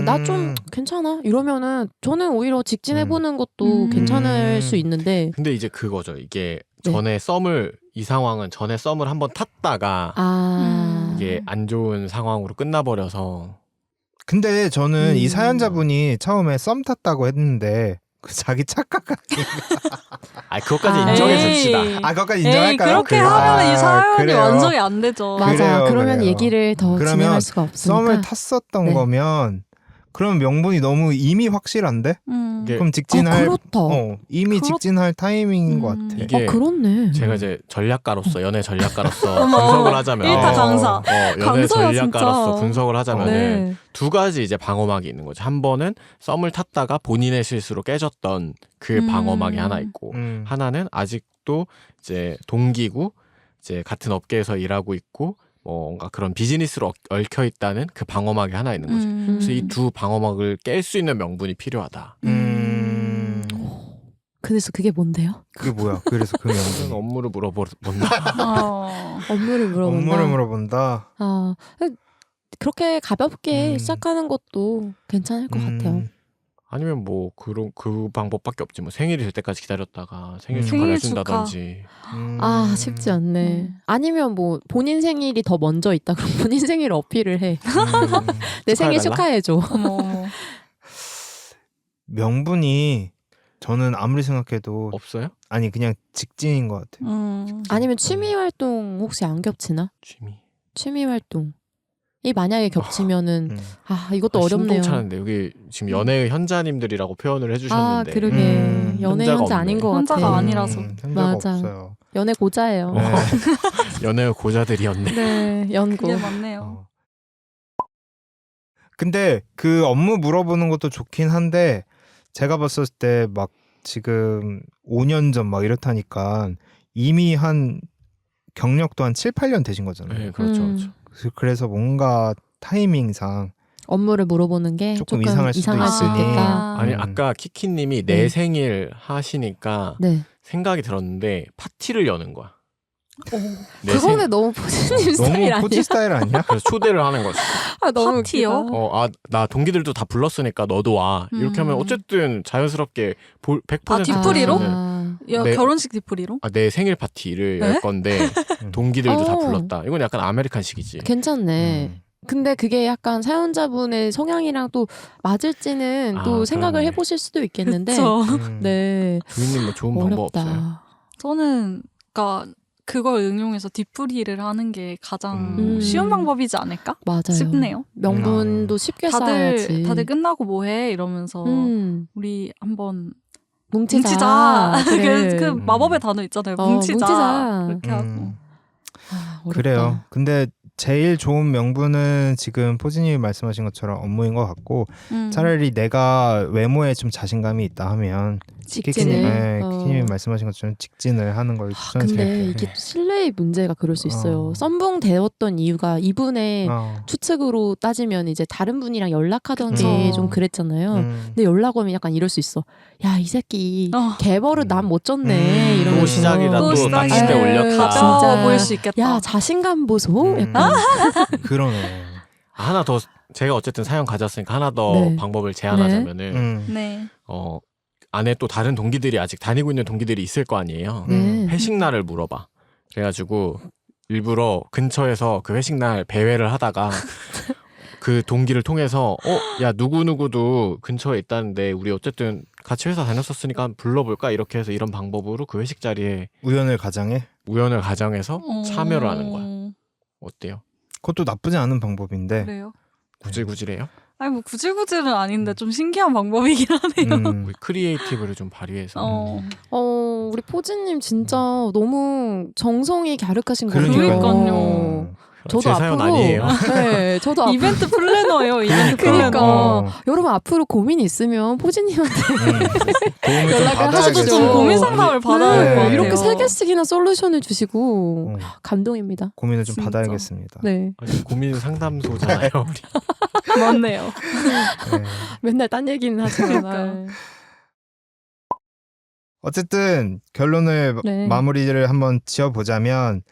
[SPEAKER 3] 나 좀 괜찮아 이러면은 저는 오히려 직진해보는 것도 괜찮을 수 있는데.
[SPEAKER 4] 근데 이제 그거죠. 이게
[SPEAKER 3] 네.
[SPEAKER 4] 이 상황은 전에 썸을 한번 탔다가 이게 안 좋은 상황으로 끝나버려서.
[SPEAKER 2] 근데 저는 이 사연자분이 처음에 썸 탔다고 했는데 자기 착각
[SPEAKER 4] 그것까지 인정해 줍시다.
[SPEAKER 2] 그것까지 인정할까요?
[SPEAKER 1] 그렇게 하면 이 사연이
[SPEAKER 2] 그래요.
[SPEAKER 1] 완성이 안 되죠.
[SPEAKER 3] 맞아.
[SPEAKER 2] 그래요,
[SPEAKER 3] 그러면
[SPEAKER 2] 그래요.
[SPEAKER 3] 얘기를 더
[SPEAKER 2] 그러면
[SPEAKER 3] 진행할 수가 없으니까.
[SPEAKER 2] 썸을 탔었던
[SPEAKER 3] 네.
[SPEAKER 2] 거면 그럼 명분이 너무 이미 확실한데? 그럼 직진할
[SPEAKER 3] 그렇다.
[SPEAKER 2] 이미 직진할 타이밍인 것 같아.
[SPEAKER 4] 이게
[SPEAKER 3] 그렇네.
[SPEAKER 4] 제가 이제 전략가로서 연애 전략가로서 분석을 하자면
[SPEAKER 1] 일타 강사.
[SPEAKER 4] 연애
[SPEAKER 1] 강사야,
[SPEAKER 4] 전략가로서
[SPEAKER 1] 진짜.
[SPEAKER 4] 분석을 하자면
[SPEAKER 3] 네.
[SPEAKER 4] 두 가지 이제 방어막이 있는 거죠. 한 번은 썸을 탔다가 본인의 실수로 깨졌던 그 방어막이 하나 있고 하나는 아직도 이제 동기고 이제 같은 업계에서 일하고 있고 뭔가 그런 비즈니스로 얽혀 있다는 그 방어막이 하나 있는 거죠. 그래서 이 두 방어막을 깰 수 있는 명분이 필요하다.
[SPEAKER 3] 그래서 그게 뭔데요?
[SPEAKER 2] 그게 뭐야? 그래서 그 명분.
[SPEAKER 4] 업무를 물어본다.
[SPEAKER 3] 업무를 물어본다.
[SPEAKER 2] 업무를 물어본다.
[SPEAKER 3] 그렇게 가볍게 시작하는 것도 괜찮을 것 같아요.
[SPEAKER 4] 아니면 뭐 그 방법밖에 없지. 뭐 생일이 될 때까지 기다렸다가 생일
[SPEAKER 1] 생일
[SPEAKER 4] 축하를
[SPEAKER 1] 축하.
[SPEAKER 4] 해준다든지.
[SPEAKER 3] 쉽지 않네. 아니면 뭐 본인 생일이 더 먼저 있다. 그럼 본인 생일 어필을 해. 내 생일 축하해줘.
[SPEAKER 1] 어머.
[SPEAKER 2] 명분이 저는 아무리 생각해도
[SPEAKER 4] 없어요?
[SPEAKER 2] 아니 그냥 직진인 것 같아요.
[SPEAKER 3] 아니면 취미 활동 혹시 안 겹치나? 취미 활동. 이 만약에 겹치면은 이것도 어렵네요.
[SPEAKER 4] 신동차는데 여기 지금 연애 현자님들이라고 표현을 해주셨는데.
[SPEAKER 3] 그러게 연애
[SPEAKER 4] 현자가
[SPEAKER 3] 현자
[SPEAKER 4] 없네.
[SPEAKER 3] 아닌 것 같아.
[SPEAKER 1] 현자가 아니라서.
[SPEAKER 2] 현자가
[SPEAKER 3] 맞아.
[SPEAKER 2] 없어요.
[SPEAKER 3] 연애 고자예요.
[SPEAKER 2] 네.
[SPEAKER 4] 연애 고자들이었네.
[SPEAKER 3] 네, 연고.
[SPEAKER 1] 그게 맞네요.
[SPEAKER 2] 근데 그 업무 물어보는 것도 좋긴 한데 제가 봤을 때 막 지금 5년 전 막 이렇다니까 이미 한 경력도 한 7, 8년 되신 거잖아요.
[SPEAKER 4] 네, 그렇죠.
[SPEAKER 2] 그래서 뭔가 타이밍상
[SPEAKER 3] 업무를 물어보는 게
[SPEAKER 2] 조금
[SPEAKER 3] 조금
[SPEAKER 2] 이상할 수도
[SPEAKER 3] 수
[SPEAKER 2] 있으니.
[SPEAKER 3] 있겠다.
[SPEAKER 4] 아니 아까 키키님이 내 생일 하시니까
[SPEAKER 3] 네.
[SPEAKER 4] 생각이 들었는데 파티를 여는 거야. 내
[SPEAKER 3] 그거는 너무 포즈님 스타일
[SPEAKER 2] 너무
[SPEAKER 3] 아니야?
[SPEAKER 2] 포지 스타일 아니야?
[SPEAKER 4] 그래서 초대를 하는 거지.
[SPEAKER 3] 너무
[SPEAKER 1] 파티요?
[SPEAKER 3] 웃기다.
[SPEAKER 4] 나 동기들도 다 불렀으니까 너도 와. 이렇게 하면 어쨌든 자연스럽게 100%
[SPEAKER 1] 뒷풀이로?
[SPEAKER 4] 네.
[SPEAKER 1] 결혼식 뒤풀이로?
[SPEAKER 4] 내 생일 파티를 열 건데 동기들도 다 불렀다. 이건 약간 아메리칸식이지.
[SPEAKER 3] 괜찮네. 근데 그게 약간 사연자분의 성향이랑 또 맞을지는 또 생각을
[SPEAKER 4] 그러네.
[SPEAKER 3] 해보실 수도 있겠는데.
[SPEAKER 1] 그쵸.
[SPEAKER 3] 네.
[SPEAKER 4] 주인님 뭐 좋은 방법
[SPEAKER 3] 어렵다.
[SPEAKER 4] 없어요?
[SPEAKER 1] 저는 그러니까 그걸 응용해서 뒤풀이를 하는 게 가장 쉬운 방법이지 않을까?
[SPEAKER 3] 맞아요.
[SPEAKER 1] 싶네요.
[SPEAKER 3] 명분도 쉽게 쌓아야지.
[SPEAKER 1] 다들 끝나고 뭐해? 이러면서 우리 한번
[SPEAKER 3] 뭉치자.
[SPEAKER 1] 그래. 그 마법의 단어 있잖아요. 뭉치자. 그렇게 하고.
[SPEAKER 2] 그래요. 근데 제일 좋은 명분은 지금 포지님이 말씀하신 것처럼 업무인 것 같고 차라리 내가 외모에 좀 자신감이 있다 하면 키키님이 말씀하신 것처럼 직진을 하는 걸 추천드릴게요.
[SPEAKER 3] 근데 이게 또 신뢰의 문제가 그럴 수 있어요. 썸붕되었던 이유가 이분의 추측으로 따지면 이제 다른 분이랑 연락하던 게 좀 그랬잖아요. 근데 연락 오면 약간 이럴 수 있어. 야, 이 새끼 개버릇 남 못 졌네. 이러면서
[SPEAKER 4] 또 시작이다. 또 낚싯대 올렸다.
[SPEAKER 1] 진짜 보일 수 있겠다.
[SPEAKER 3] 야, 자신감 보소. 약간.
[SPEAKER 2] 그러네.
[SPEAKER 4] 하나 더 제가 어쨌든 사연 가졌으니까 하나 더
[SPEAKER 3] 네.
[SPEAKER 4] 방법을 제안하자면은
[SPEAKER 1] 네.
[SPEAKER 4] 안에 또 다른 동기들이 아직 다니고 있는 동기들이 있을 거 아니에요.
[SPEAKER 3] 네.
[SPEAKER 4] 회식 날을 물어봐. 그래가지고 일부러 근처에서 그 회식 날 배회를 하다가 그 동기를 통해서 야 누구누구도 근처에 있다는데 우리 어쨌든 같이 회사 다녔었으니까 불러볼까 이렇게 해서 이런 방법으로 그 회식 자리에
[SPEAKER 2] 우연을 가정해서
[SPEAKER 4] 참여를 하는 거야. 어때요?
[SPEAKER 2] 그것도 나쁘지 않은 방법인데.
[SPEAKER 1] 그래요?
[SPEAKER 4] 구질구질해요?
[SPEAKER 1] 아니 뭐 구질구질은 아닌데 좀 신기한 방법이긴 하네요.
[SPEAKER 4] 우리 크리에이티브를 좀 발휘해서.
[SPEAKER 3] 우리 포지님 진짜 너무 정성이 갸륵하신 것 같아요.
[SPEAKER 1] 그러니까요.
[SPEAKER 3] 저도
[SPEAKER 4] 제 사연
[SPEAKER 3] 앞으로
[SPEAKER 4] 아니에요.
[SPEAKER 3] 네, 저도
[SPEAKER 1] 이벤트 플래너예요. 이벤트
[SPEAKER 3] 그러니까
[SPEAKER 1] 플래너.
[SPEAKER 3] 여러분 앞으로 고민 있으면 포지님한테
[SPEAKER 2] 도움을 좀
[SPEAKER 3] 연락을
[SPEAKER 2] 받아야겠어요.
[SPEAKER 1] 저도 좀 고민 상담을 받아야 될 것 같아요.
[SPEAKER 3] 이렇게 3개씩이나 솔루션을 주시고 감동입니다.
[SPEAKER 2] 고민을 좀
[SPEAKER 1] 진짜.
[SPEAKER 2] 받아야겠습니다.
[SPEAKER 3] 네.
[SPEAKER 4] 아니, 고민 상담소잖아요. 우리.
[SPEAKER 1] 맞네요.
[SPEAKER 2] 네.
[SPEAKER 3] 맨날 딴 얘기는 하지만
[SPEAKER 1] 그러니까.
[SPEAKER 2] 어쨌든 결론을
[SPEAKER 3] 네.
[SPEAKER 2] 마무리를 한번 지어보자면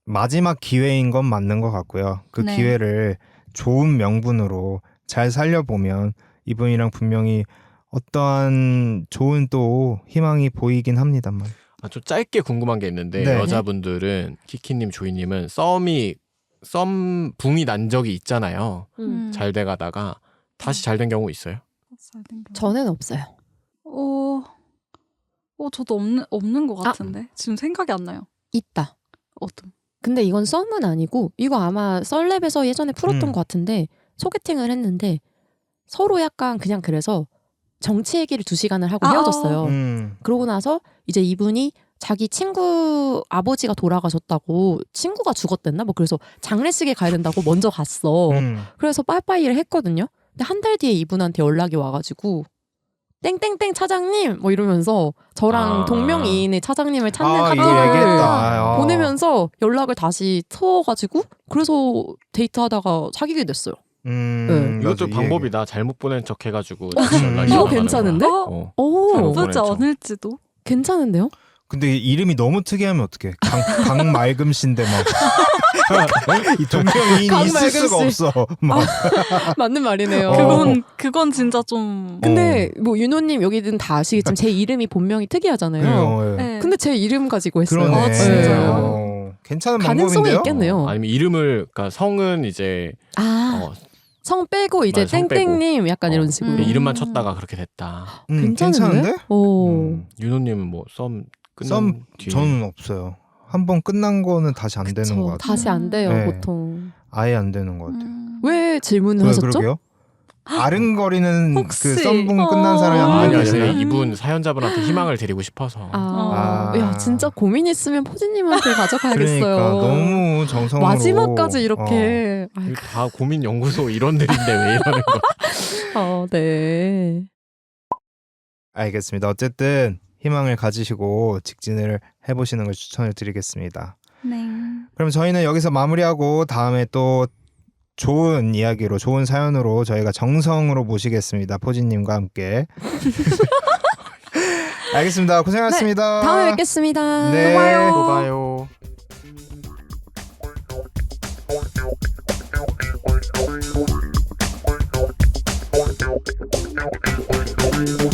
[SPEAKER 2] 마지막 기회인 건 맞는 것 같고요. 그
[SPEAKER 1] 네.
[SPEAKER 2] 기회를 좋은 명분으로 잘 살려보면 이분이랑 분명히 어떠한 좋은 또 희망이 보이긴 합니다만.
[SPEAKER 4] 좀 짧게 궁금한 게 있는데
[SPEAKER 2] 네.
[SPEAKER 4] 여자분들은 키키님, 조이님은 썸붕이 난 적이 있잖아요. 잘 돼가다가 다시 잘 된 경우 있어요?
[SPEAKER 3] 저는 없어요.
[SPEAKER 1] 저도 없는 것 같은데 지금 생각이 안 나요.
[SPEAKER 3] 있다.
[SPEAKER 1] 어떤?
[SPEAKER 3] 근데 이건 썸은 아니고 이거 아마 썰랩에서 예전에 풀었던 것 같은데 소개팅을 했는데 서로 약간 그냥 그래서 정치 얘기를 2시간을 하고 헤어졌어요. 그러고 나서 이제 이분이 자기 친구 아버지가 돌아가셨다고 친구가 죽었댔나? 뭐 그래서 장례식에 가야 된다고 먼저 갔어. 그래서 빠이빠이를 했거든요. 근데 한 달 뒤에 이분한테 연락이 와가지고 땡땡땡 차장님 뭐 이러면서 저랑 동명이인의 차장님을 찾는 카톡을 보내면서 연락을 다시 터가지고 그래서 데이트하다가 사귀게 됐어요.
[SPEAKER 2] 네.
[SPEAKER 4] 이것도 방법이다. 잘못 보낸 척 해가지고 다시 연락이
[SPEAKER 3] 이거
[SPEAKER 4] 와가는
[SPEAKER 3] 괜찮은데?
[SPEAKER 4] 거야.
[SPEAKER 3] 오,
[SPEAKER 1] 진짜 어늘지도.
[SPEAKER 3] 괜찮은데요?
[SPEAKER 2] 근데 이름이 너무 특이하면 어떡해. 강말금 씨인데 막 이 동명이인이 있을 수가 없어. 막.
[SPEAKER 3] 맞는 말이네요.
[SPEAKER 1] 그건 진짜 좀.
[SPEAKER 3] 근데 뭐 윤호님 여기는 다 아시겠지만 제 이름이 본명이 특이하잖아요.
[SPEAKER 1] 네.
[SPEAKER 3] 근데 제 이름 가지고 했어요.
[SPEAKER 2] 그러네.
[SPEAKER 1] 진짜요?
[SPEAKER 2] 괜찮은
[SPEAKER 3] 가능성이
[SPEAKER 2] 방법인데요?
[SPEAKER 3] 있겠네요.
[SPEAKER 4] 아니면 이름을 그러니까 성은 이제
[SPEAKER 3] 성 빼고 이제
[SPEAKER 4] 성
[SPEAKER 3] 땡땡님 약간 이런 식으로
[SPEAKER 4] 이름만 쳤다가 그렇게 됐다.
[SPEAKER 2] 괜찮은데?
[SPEAKER 4] 윤호님은 뭐 썸 끝난
[SPEAKER 2] 썸
[SPEAKER 4] 뒤에
[SPEAKER 2] 저는 없어요. 한번 끝난 거는 다시 안 되는 것 같아요.
[SPEAKER 3] 다시 안 돼요
[SPEAKER 2] 네.
[SPEAKER 3] 보통.
[SPEAKER 2] 아예 안 되는 것 같아요.
[SPEAKER 3] 왜 질문을 하셨죠?
[SPEAKER 2] 그러게요? 아른거리는
[SPEAKER 1] 혹시?
[SPEAKER 2] 그 썸붕 끝난 사람이 한
[SPEAKER 4] 아니
[SPEAKER 2] 명
[SPEAKER 4] 아니
[SPEAKER 2] 계세요?
[SPEAKER 4] 이분 사연자분한테 희망을 드리고 싶어서.
[SPEAKER 3] 야 진짜 고민 있으면 포지님한테 가져가야겠어요.
[SPEAKER 2] 그러니까 너무 정성으로
[SPEAKER 3] 마지막까지 이렇게.
[SPEAKER 4] 다 고민 연구소 이런들인데 왜 이러는 거야?
[SPEAKER 3] 네.
[SPEAKER 2] 알겠습니다. 어쨌든 희망을 가지시고 직진을 해보시는 걸 추천을 드리겠습니다.
[SPEAKER 1] 네.
[SPEAKER 2] 그럼 저희는 여기서 마무리하고 다음에 또 좋은 이야기로 좋은 사연으로 저희가 정성으로 모시겠습니다. 포지님과 함께. 알겠습니다. 고생하셨습니다.
[SPEAKER 3] 네, 다음에 뵙겠습니다.
[SPEAKER 2] 네.
[SPEAKER 4] 또 봐요.
[SPEAKER 5] We'll be right back.